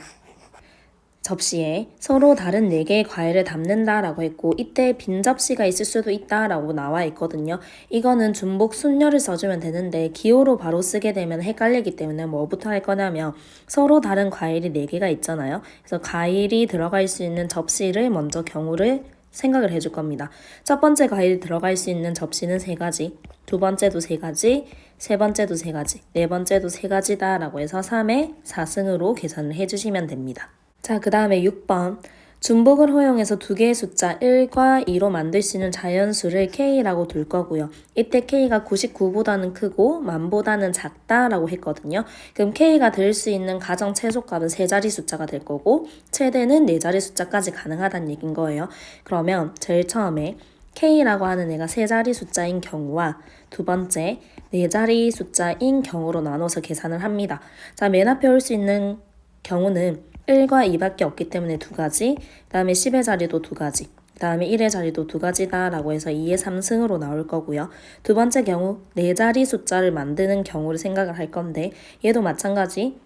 접시에 서로 다른 4개의 과일을 담는다라고 했고 이때 빈 접시가 있을 수도 있다라고 나와 있거든요. 이거는 중복 순열을 써주면 되는데 기호로 바로 쓰게 되면 헷갈리기 때문에 뭐부터 할 거냐면 서로 다른 과일이 4개가 있잖아요. 그래서 과일이 들어갈 수 있는 접시를 먼저 경우를 생각을 해줄 겁니다. 첫 번째 과일이 들어갈 수 있는 접시는 3가지, 두 번째도 3가지, 세 번째도 3가지, 네 번째도 3가지다 라고 해서 3의 4승으로 계산을 해주시면 됩니다. 자, 그 다음에 6번. 중복을 허용해서 2개의 숫자 1과 2로 만들 수 있는 자연수를 K라고 둘 거고요. 이때 K가 99보다는 크고 만보다는 작다라고 했거든요. 그럼 K가 될 수 있는 가정 최소값은 3자리 숫자가 될 거고 최대는 4자리 숫자까지 가능하다는 얘기인 거예요. 그러면 제일 처음에 K라고 하는 애가 3자리 숫자인 경우와 두 번째 4자리 숫자인 경우로 나눠서 계산을 합니다. 자, 맨 앞에 올 수 있는 경우는 1과 2밖에 없기 때문에 2가지, 그 다음에 10의 자리도 2가지, 그 다음에 1의 자리도 2가지다 라고 해서 2의 3승으로 나올 거고요. 두 번째 경우 4자리 숫자를 만드는 경우를 생각을 할 건데 얘도 마찬가지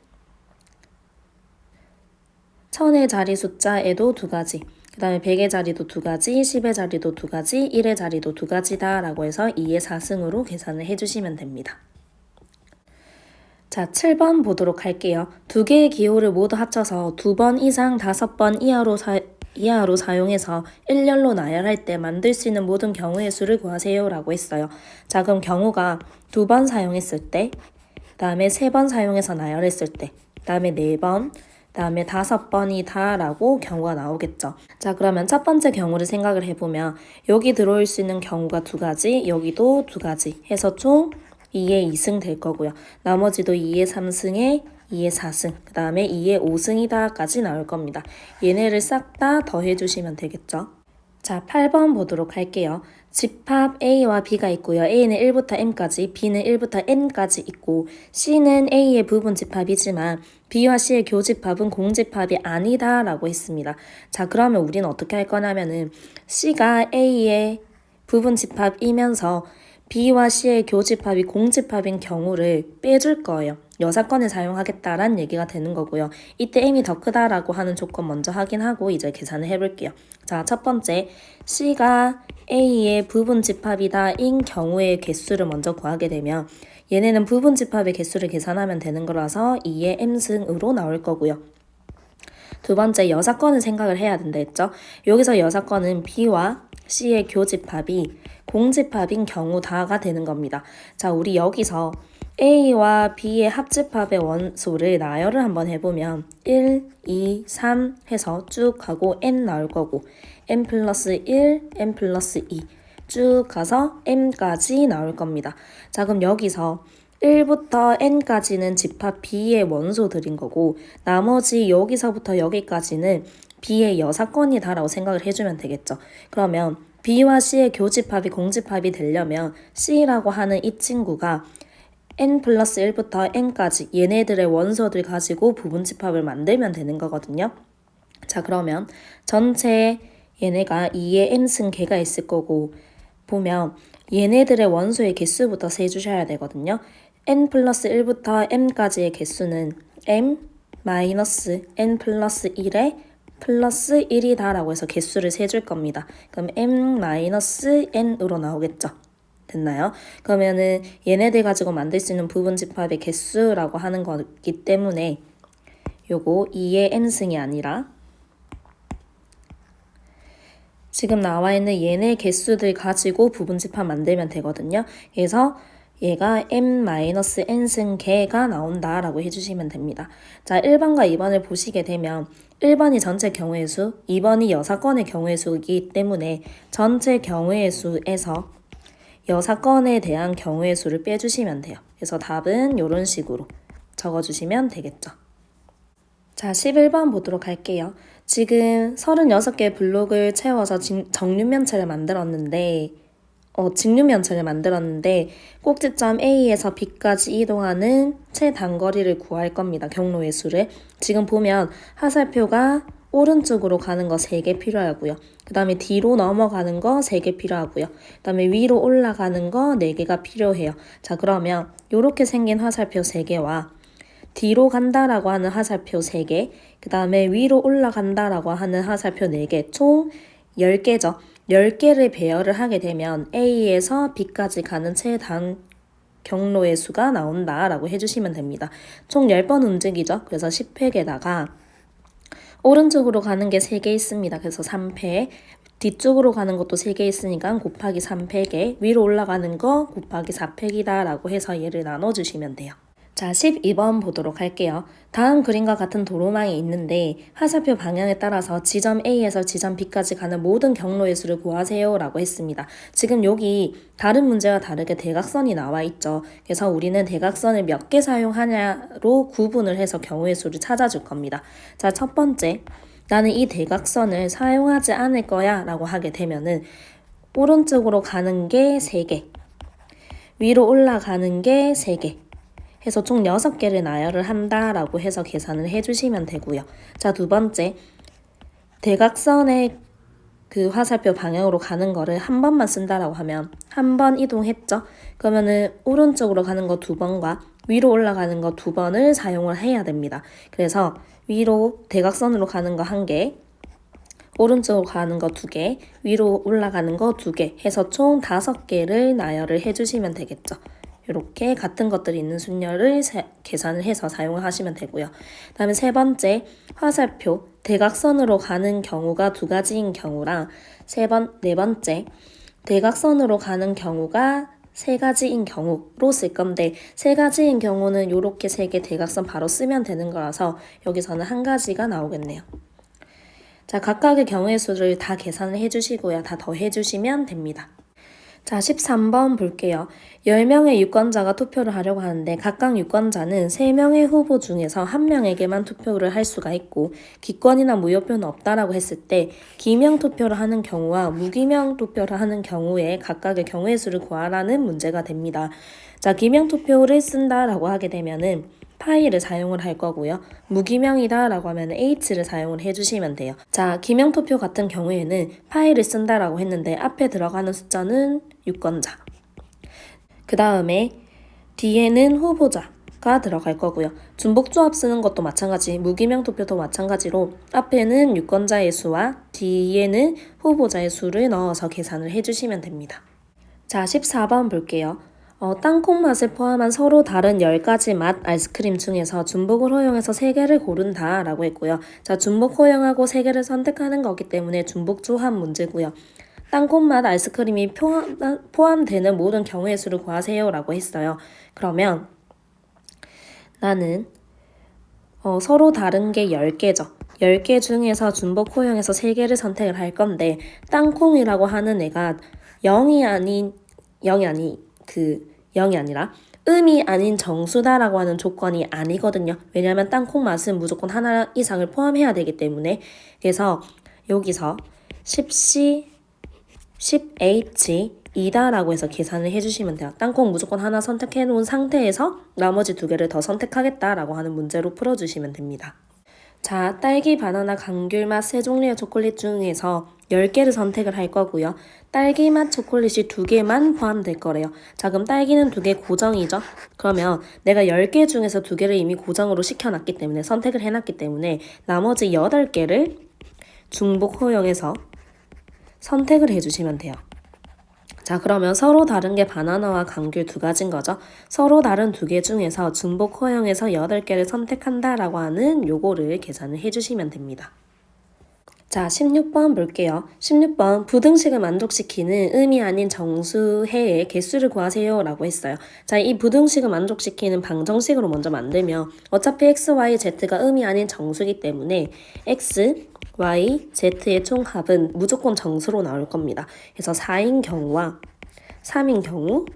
1000의 자리 숫자에도 2가지, 그 다음에 100의 자리도 2가지, 10의 자리도 2가지, 1의 자리도 2가지다 라고 해서 2의 4승으로 계산을 해주시면 됩니다. 자, 7번 보도록 할게요. 2개의 기호를 모두 합쳐서 2번 이상 5번 이하로 사용해서 일렬로 나열할 때 만들 수 있는 모든 경우의 수를 구하세요 라고 했어요. 자, 그럼 경우가 2번 사용했을 때, 그 다음에 3번 사용해서 나열했을 때, 그 다음에 4번, 그 다음에 5번이다 라고 경우가 나오겠죠. 자, 그러면 첫 번째 경우를 생각을 해보면 여기 들어올 수 있는 경우가 2가지, 여기도 2가지 해서 총 2의 2승 될 거고요. 나머지도 2의 3승에 2의 4승, 그 다음에 2의 5승이다까지 나올 겁니다. 얘네를 싹 다 더해주시면 되겠죠. 자, 8번 보도록 할게요. 집합 A와 B가 있고요. A는 1부터 M까지, B는 1부터 N까지 있고 C는 A의 부분 집합이지만 B와 C의 교집합은 공집합이 아니다 라고 했습니다. 자, 그러면 우리는 어떻게 할 거냐면은 C가 A의 부분 집합이면서 B와 C의 교집합이 공집합인 경우를 빼줄 거예요. 여사건을 사용하겠다라는 얘기가 되는 거고요. 이때 M이 더 크다라고 하는 조건 먼저 확인하고 이제 계산을 해볼게요. 자, 첫 번째, C가 A의 부분 집합이다인 경우의 개수를 먼저 구하게 되면 얘네는 부분 집합의 개수를 계산하면 되는 거라서 2의 M승으로 나올 거고요. 두 번째, 여사건을 생각을 해야 된다 했죠. 여기서 여사건은 B와 C의 교집합이 공집합인 경우다가 되는 겁니다. 자, 우리 여기서 A와 B의 합집합의 원소를 나열을 한번 해보면 1, 2, 3 해서 쭉 가고 n 나올 거고 n 플러스 1, n 플러스 2 쭉 가서 m까지 나올 겁니다. 자, 그럼 여기서 1부터 n까지는 집합 B의 원소들인 거고 나머지 여기서부터 여기까지는 B의 여사건이다라고 생각을 해주면 되겠죠. 그러면 B와 C의 교집합이 공집합이 되려면 C라고 하는 이 친구가 n 플러스 1부터 n까지 얘네들의 원소들 가지고 부분집합을 만들면 되는 거거든요. 자, 그러면 전체 얘네가 2의 m승 개가 있을 거고 보면 얘네들의 원소의 개수부터 세주셔야 되거든요. n 플러스 1부터 m까지의 개수는 m 마이너스 n 플러스 1에 플러스 1이다 라고 해서 개수를 세줄 겁니다. 그럼 m 마이너스 n으로 나오겠죠. 됐나요? 그러면은 얘네들 가지고 만들 수 있는 부분 집합의 개수라고 하는 거기 때문에 요거 2의 m승이 아니라 지금 나와 있는 얘네 개수들 가지고 부분 집합 만들면 되거든요. 그래서 얘가 m-n승 개가 나온다라고 해주시면 됩니다. 자, 1번과 2번을 보시게 되면 1번이 전체 경우의 수, 2번이 여사건의 경우의 수이기 때문에 전체 경우의 수에서 여사건에 대한 경우의 수를 빼주시면 돼요. 그래서 답은 이런 식으로 적어주시면 되겠죠. 자, 11번 보도록 할게요. 지금 36개의 블록을 채워서 정육면체를 만들었는데 직육면체를 만들었는데 꼭지점 A에서 B까지 이동하는 최단거리를 구할 겁니다. 경로의 수를. 지금 보면 화살표가 오른쪽으로 가는 거 3개 필요하고요. 그 다음에 뒤로 넘어가는 거 3개 필요하고요. 그 다음에 위로 올라가는 거 4개가 필요해요. 자, 그러면 이렇게 생긴 화살표 3개와 뒤로 간다라고 하는 화살표 3개, 그 다음에 위로 올라간다라고 하는 화살표 4개, 총 10개죠. 10개를 배열을 하게 되면 A에서 B까지 가는 최단 경로의 수가 나온다라고 해주시면 됩니다. 총 10번 움직이죠. 그래서 10획에다가 오른쪽으로 가는 게 3개 있습니다. 그래서 3획, 뒤쪽으로 가는 것도 3개 있으니까 곱하기 3획에 위로 올라가는 거 곱하기 4획이다 라고 해서 얘를 나눠주시면 돼요. 자, 12번 보도록 할게요. 다음 그림과 같은 도로망이 있는데 화살표 방향에 따라서 지점 A에서 지점 B까지 가는 모든 경로의 수를 구하세요 라고 했습니다. 지금 여기 다른 문제와 다르게 대각선이 나와 있죠. 그래서 우리는 대각선을 몇 개 사용하냐로 구분을 해서 경우의 수를 찾아줄 겁니다. 자, 첫 번째, 나는 이 대각선을 사용하지 않을 거야 라고 하게 되면은 오른쪽으로 가는 게 3개, 위로 올라가는 게 3개, 해서 총 6개를 나열을 한다라고 해서 계산을 해주시면 되고요. 자, 두 번째, 대각선의 그 화살표 방향으로 가는 거를 한 번만 쓴다라고 하면 한 번 이동했죠? 그러면은 오른쪽으로 가는 거 2번과 위로 올라가는 거 2번을 사용을 해야 됩니다. 그래서 위로 대각선으로 가는 거 1개, 오른쪽으로 가는 거 2개, 위로 올라가는 거 2개 해서 총 5개를 나열을 해주시면 되겠죠. 이렇게 같은 것들이 있는 순열을 계산을 해서 사용을 하시면 되고요. 다음에 세 번째, 화살표 대각선으로 가는 경우가 2가지인 경우랑 네 번째, 대각선으로 가는 경우가 3가지인 경우로 쓸 건데 3가지인 경우는 이렇게 3개 대각선 바로 쓰면 되는 거라서 여기서는 1가지가 나오겠네요. 자, 각각의 경우의 수를 다 계산을 해주시고요. 다 더해주시면 됩니다. 자, 13번 볼게요. 10명의 유권자가 투표를 하려고 하는데 각각 유권자는 3명의 후보 중에서 1명에게만 투표를 할 수가 있고 기권이나 무효표는 없다라고 했을 때 기명 투표를 하는 경우와 무기명 투표를 하는 경우에 각각의 경우의 수를 구하라는 문제가 됩니다. 자, 기명 투표를 쓴다라고 하게 되면은 파이를 사용을 할 거고요. 무기명이다 라고 하면 H를 사용을 해주시면 돼요. 자, 기명투표 같은 경우에는 파이를 쓴다라고 했는데 앞에 들어가는 숫자는 유권자, 그 다음에 뒤에는 후보자가 들어갈 거고요. 중복조합 쓰는 것도 마찬가지, 무기명투표도 마찬가지로 앞에는 유권자의 수와 뒤에는 후보자의 수를 넣어서 계산을 해주시면 됩니다. 자, 14번 볼게요. 땅콩 맛을 포함한 서로 다른 10가지 맛 아이스크림 중에서 중복을 허용해서 3개를 고른다 라고 했고요. 자, 중복 허용하고 3개를 선택하는 거기 때문에 중복 조합 문제고요. 땅콩 맛 아이스크림이 포함되는 모든 경우의 수를 구하세요 라고 했어요. 그러면 나는 서로 다른 게 10개죠. 10개 중에서 중복 허용해서 3개를 선택을 할 건데 땅콩이라고 하는 애가 0이 아니라 음이 아닌 정수다라고 하는 조건이 아니거든요. 왜냐하면 땅콩 맛은 무조건 하나 이상을 포함해야 되기 때문에. 그래서 여기서 10C, 10H, 2다라고 해서 계산을 해주시면 돼요. 땅콩 무조건 하나 선택해 놓은 상태에서 나머지 2개를 더 선택하겠다라고 하는 문제로 풀어주시면 됩니다. 자, 딸기, 바나나, 감귤맛 세 종류의 초콜릿 중에서 10개를 선택을 할 거고요. 딸기맛 초콜릿이 2개만 포함될 거래요. 자, 그럼 딸기는 2개 고정이죠? 그러면 내가 10개 중에서 2개를 이미 고정으로 시켜놨기 때문에 선택을 해놨기 때문에 나머지 8개를 중복 허용해서 선택을 해주시면 돼요. 자, 그러면 서로 다른 게 바나나와 감귤 2가지인 거죠. 서로 다른 2개 중에서 중복 허용해서 8개를 선택한다라고 하는 요거를 계산을 해주시면 됩니다. 자, 16번 볼게요. 16번 부등식을 만족시키는 음이 아닌 정수해의 개수를 구하세요 라고 했어요. 자, 이 부등식을 만족시키는 방정식으로 먼저 만들면 어차피 x, y, z가 음이 아닌 정수이기 때문에 x, y, z의 총합은 무조건 정수로 나올 겁니다. 그래서 4인 경우와 3인 경우,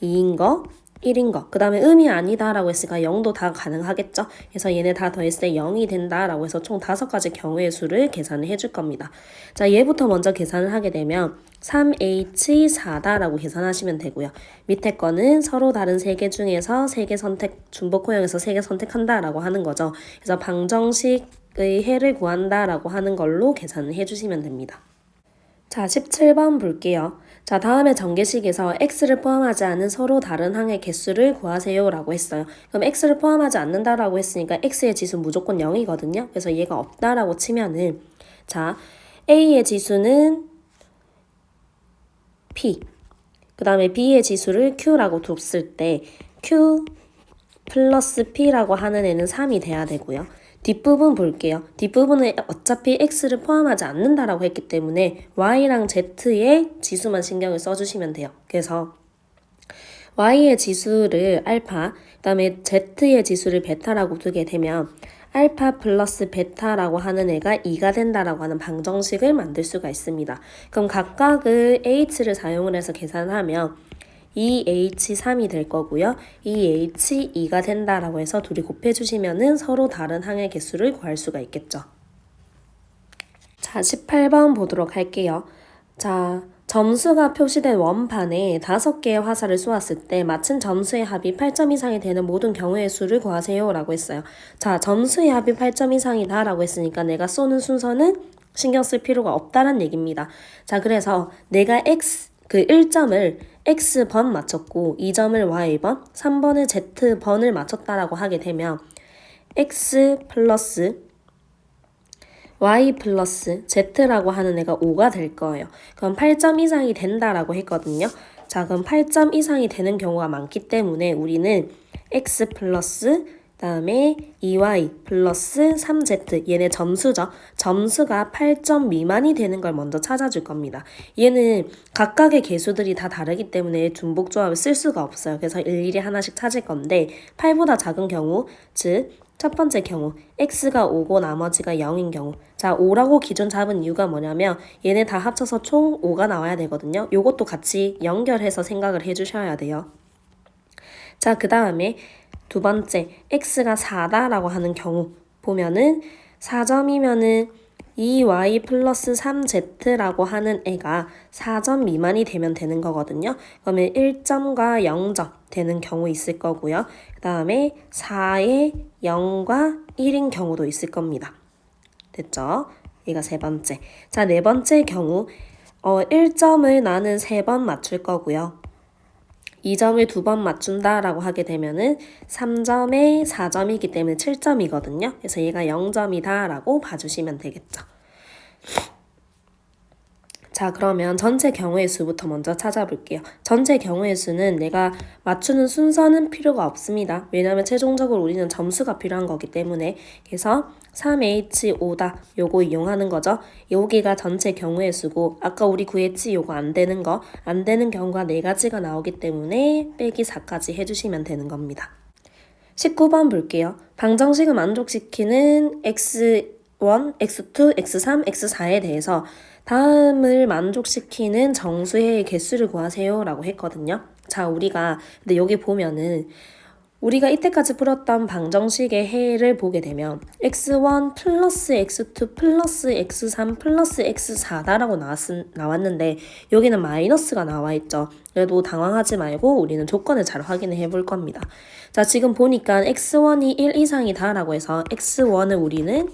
2인 거, 1인 거, 그 다음에 음이 아니다 라고 했으니까 0도 다 가능하겠죠. 그래서 얘네 다 더했을 때 0이 된다 라고 해서 총 5가지 경우의 수를 계산을 해줄 겁니다. 자, 얘부터 먼저 계산을 하게 되면 3H4다 라고 계산하시면 되고요. 밑에 거는 서로 다른 3개 중에서 3개 선택, 중복 허용해서 3개 선택한다 라고 하는 거죠. 그래서 방정식의 해를 구한다 라고 하는 걸로 계산을 해주시면 됩니다. 자, 17번 볼게요. 자, 다음에 전개식에서 x를 포함하지 않은 서로 다른 항의 개수를 구하세요 라고 했어요. 그럼 x를 포함하지 않는다라고 했으니까 x의 지수 무조건 0이거든요. 그래서 얘가 없다라고 치면은 자, a의 지수는 p, 그 다음에 b의 지수를 q라고 뒀을 때 q 플러스 p라고 하는 애는 3이 돼야 되고요. 뒷부분 볼게요. 뒷부분은 어차피 x를 포함하지 않는다라고 했기 때문에 y랑 z의 지수만 신경을 써주시면 돼요. 그래서 y의 지수를 알파, 그 다음에 z의 지수를 베타라고 두게 되면 알파 플러스 베타라고 하는 애가 2가 된다라고 하는 방정식을 만들 수가 있습니다. 그럼 각각을 h를 사용을 해서 계산하면 2H3이 될 거고요. 2H2가 된다라고 해서 둘이 곱해주시면은 서로 다른 항의 개수를 구할 수가 있겠죠. 자, 18번 보도록 할게요. 자, 점수가 표시된 원판에 5개의 화살을 쏘았을 때 맞춘 점수의 합이 8점 이상이 되는 모든 경우의 수를 구하세요 라고 했어요. 자, 점수의 합이 8점 이상이다 라고 했으니까 내가 쏘는 순서는 신경 쓸 필요가 없다는 얘기입니다. 자, 그래서 내가 그 1점을 x번 맞췄고 2점을 y번, 3번을 z번을 맞췄다라고 하게 되면 x 플러스 y 플러스 z라고 하는 애가 5가 될 거예요. 그럼 8점 이상이 된다라고 했거든요. 자, 그럼 8점 이상이 되는 경우가 많기 때문에 우리는 x 플러스 다음에 2y 플러스 3z, 얘네 점수죠. 점수가 8점 미만이 되는 걸 먼저 찾아줄 겁니다. 얘는 각각의 개수들이 다 다르기 때문에 중복조합을 쓸 수가 없어요. 그래서 일일이 하나씩 찾을 건데 8보다 작은 경우, 즉 첫 번째 경우 x가 5고 나머지가 0인 경우 자 5라고 기준 잡은 이유가 뭐냐면 얘네 다 합쳐서 총 5가 나와야 되거든요. 요것도 같이 연결해서 생각을 해주셔야 돼요. 자 그 다음에 두 번째 x가 4다라고 하는 경우 보면은 4점이면은 2y 플러스 3z라고 하는 애가 4점 미만이 되면 되는 거거든요. 그러면 1점과 0점 되는 경우 있을 거고요. 그 다음에 4에 0과 1인 경우도 있을 겁니다. 됐죠? 얘가 세 번째. 자, 네 번째 경우 1점을 나는 3번 맞출 거고요. 2점을 2번 맞춘다라고 하게 되면은 3점에 4점이기 때문에 7점이거든요. 그래서 얘가 0점이다 라고 봐주시면 되겠죠. 자 그러면 전체 경우의 수부터 먼저 찾아볼게요. 전체 경우의 수는 내가 맞추는 순서는 필요가 없습니다. 왜냐하면 최종적으로 우리는 점수가 필요한 거기 때문에 그래서 3H5다 요거 이용하는 거죠. 여기가 전체 경우의 수고 아까 우리 구했지 요거 안 되는 거 안 되는 경우가 4가지가 나오기 때문에 빼기 4까지 해주시면 되는 겁니다. 19번 볼게요. 방정식을 만족시키는 X1, X2, X3, X4에 대해서 다음을 만족시키는 정수의 개수를 구하세요 라고 했거든요. 자 우리가 근데 여기 보면은 우리가 이때까지 풀었던 방정식의 해를 보게 되면 x1 플러스 x2 플러스 x3 플러스 x4다라고 나왔는데 여기는 마이너스가 나와 있죠. 그래도 당황하지 말고 우리는 조건을 잘 확인해 볼 겁니다. 자 지금 보니까 x1이 1 이상이다 라고 해서 x1을 우리는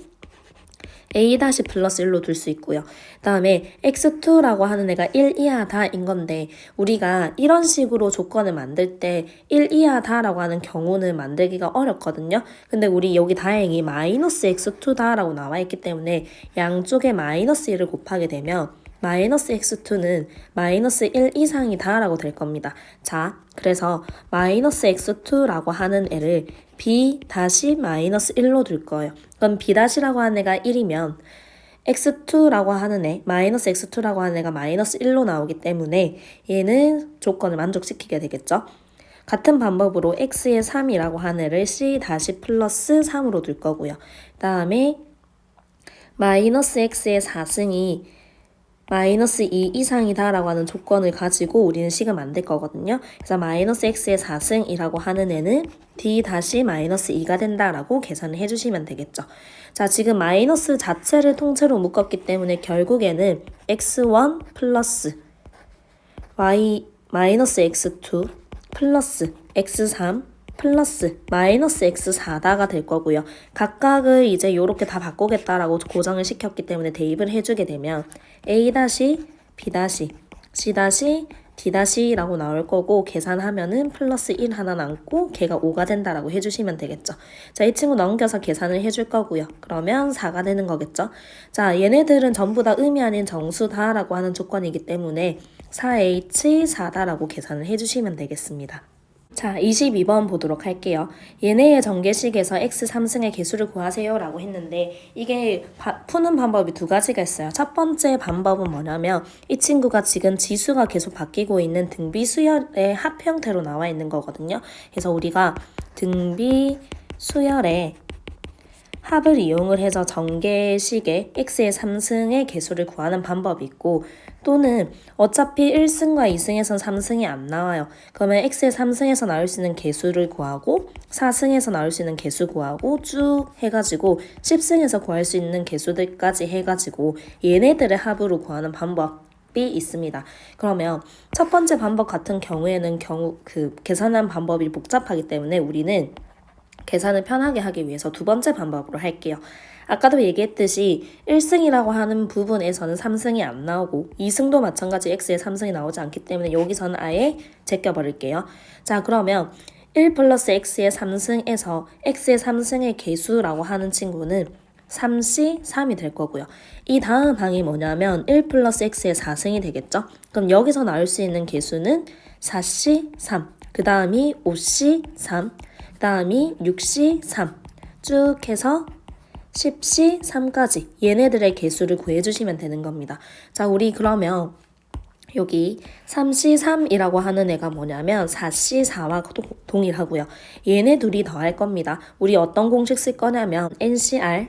a 플러스 1로 둘 수 있고요. 그 다음에 x2라고 하는 애가 1 이하다인 건데 우리가 이런 식으로 조건을 만들 때 1 이하다라고 하는 경우는 만들기가 어렵거든요. 근데 우리 여기 다행히 마이너스 x2다라고 나와 있기 때문에 양쪽에 마이너스 1을 곱하게 되면 마이너스 x2는 마이너스 1 이상이다 라고 될 겁니다. 자, 그래서 마이너스 x2라고 하는 애를 b 마이너스 1로 둘 거예요. 그럼 b 라고 하는 애가 1이면 x2라고 하는 애, 마이너스 x2라고 하는 애가 마이너스 1로 나오기 때문에 얘는 조건을 만족시키게 되겠죠. 같은 방법으로 x의 3이라고 하는 애를 c 플러스 3으로 둘 거고요. 그 다음에 마이너스 x의 4승이 마이너스 2 이상이다 라고 하는 조건을 가지고 우리는 식을 만들 거거든요. 그래서 마이너스 x의 4승이라고 하는 애는 d 마이너스 2가 된다라고 계산을 해주시면 되겠죠. 자 지금 마이너스 자체를 통째로 묶었기 때문에 결국에는 x1 플러스 y 마이너스 x2 플러스 x3 플러스 마이너스 x4다가 될 거고요. 각각을 이제 이렇게 다 바꾸겠다라고 고정을 시켰기 때문에 대입을 해주게 되면 a b c d 라고 나올 거고 계산하면은 플러스 1 하나 남고 걔가 5가 된다라고 해주시면 되겠죠. 자, 이 친구 넘겨서 계산을 해줄 거고요. 그러면 4가 되는 거겠죠. 자, 얘네들은 전부 다 의미 아닌 정수다라고 하는 조건이기 때문에 4H4다라고 계산을 해주시면 되겠습니다. 자, 22번 보도록 할게요. 얘네의 전개식에서 x 3승의 개수를 구하세요 라고 했는데 이게 푸는 방법이 두 가지가 있어요. 첫 번째 방법은 뭐냐면 이 친구가 지금 지수가 계속 바뀌고 있는 등비 수열의 합 형태로 나와 있는 거거든요. 그래서 우리가 등비 수열의 합을 이용을 해서 전개식의 x의 3승의 개수를 구하는 방법이 있고 또는 어차피 1승과 2승에선 3승이 안 나와요. 그러면 x의 3승에서 나올 수 있는 개수를 구하고 4승에서 나올 수 있는 개수 구하고 쭉 해가지고 10승에서 구할 수 있는 개수들까지 해가지고 얘네들의 합으로 구하는 방법이 있습니다. 그러면 첫 번째 방법 같은 경우에는 계산한 방법이 복잡하기 때문에 우리는 계산을 편하게 하기 위해서 두 번째 방법으로 할게요. 아까도 얘기했듯이 1승이라고 하는 부분에서는 3승이 안 나오고 2승도 마찬가지 x의 3승이 나오지 않기 때문에 여기서는 아예 제껴버릴게요. 자 그러면 1 플러스 x의 3승에서 x의 3승의 개수라고 하는 친구는 3c, 3이 될 거고요. 이 다음 방이 뭐냐면 1 플러스 x의 4승이 되겠죠? 그럼 여기서 나올 수 있는 개수는 4c, 3, 그 다음이 5c, 3, 그 다음이 6c, 3 쭉 해서 10c, 3까지 얘네들의 개수를 구해주시면 되는 겁니다. 자, 우리 그러면 여기 3C3이라고 하는 애가 뭐냐면 4C4와 동일하고요. 얘네 둘이 더할 겁니다. 우리 어떤 공식 쓸 거냐면 NCR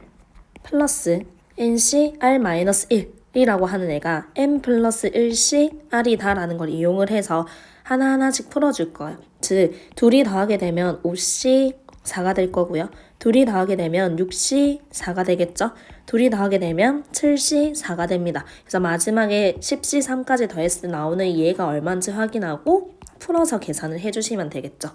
플러스 NCR-1이라고 하는 애가 n 플러스 1CR이다 라는 걸 이용을 해서 하나하나씩 풀어줄 거예요. 즉 둘이 더하게 되면 5C4가 될 거고요. 둘이 더하게 되면 6C4가 되겠죠. 둘이 더하게 되면 7C4가 됩니다. 그래서 마지막에 10C3까지 더했을 때 나오는 얘가 얼마인지 확인하고 풀어서 계산을 해주시면 되겠죠.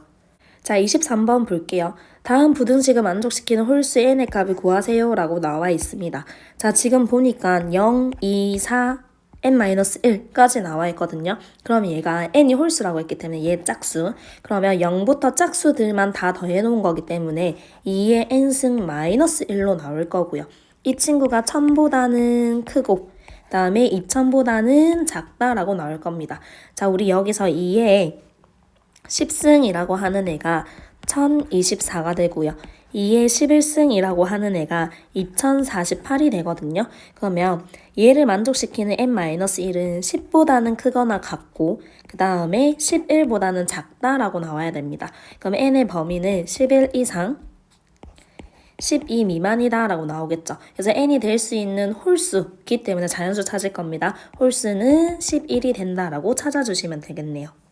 자, 23번 볼게요. 다음 부등식을 만족시키는 홀수 n의 값을 구하세요 라고 나와 있습니다. 자, 지금 보니까 0, 2, 4, n-1까지 나와 있거든요. 그럼 얘가 n이 홀수라고 했기 때문에 얘 짝수. 그러면 0부터 짝수들만 다 더해 놓은 거기 때문에 2의 n승 마이너스 1로 나올 거고요. 이 친구가 1000보다는 크고 그 다음에 2000보다는 작다라고 나올 겁니다. 자, 우리 여기서 2의 10승이라고 하는 애가 1024가 되고요. 2의 11승이라고 하는 애가 2048이 되거든요. 그러면 얘를 만족시키는 n-1은 10보다는 크거나 같고 그 다음에 11보다는 작다라고 나와야 됩니다. 그럼 n의 범위는 11 이상 12 미만이다 라고 나오겠죠. 그래서 n이 될 수 있는 홀수기 때문에 자연수 찾을 겁니다. 홀수는 11이 된다라고 찾아주시면 되겠네요.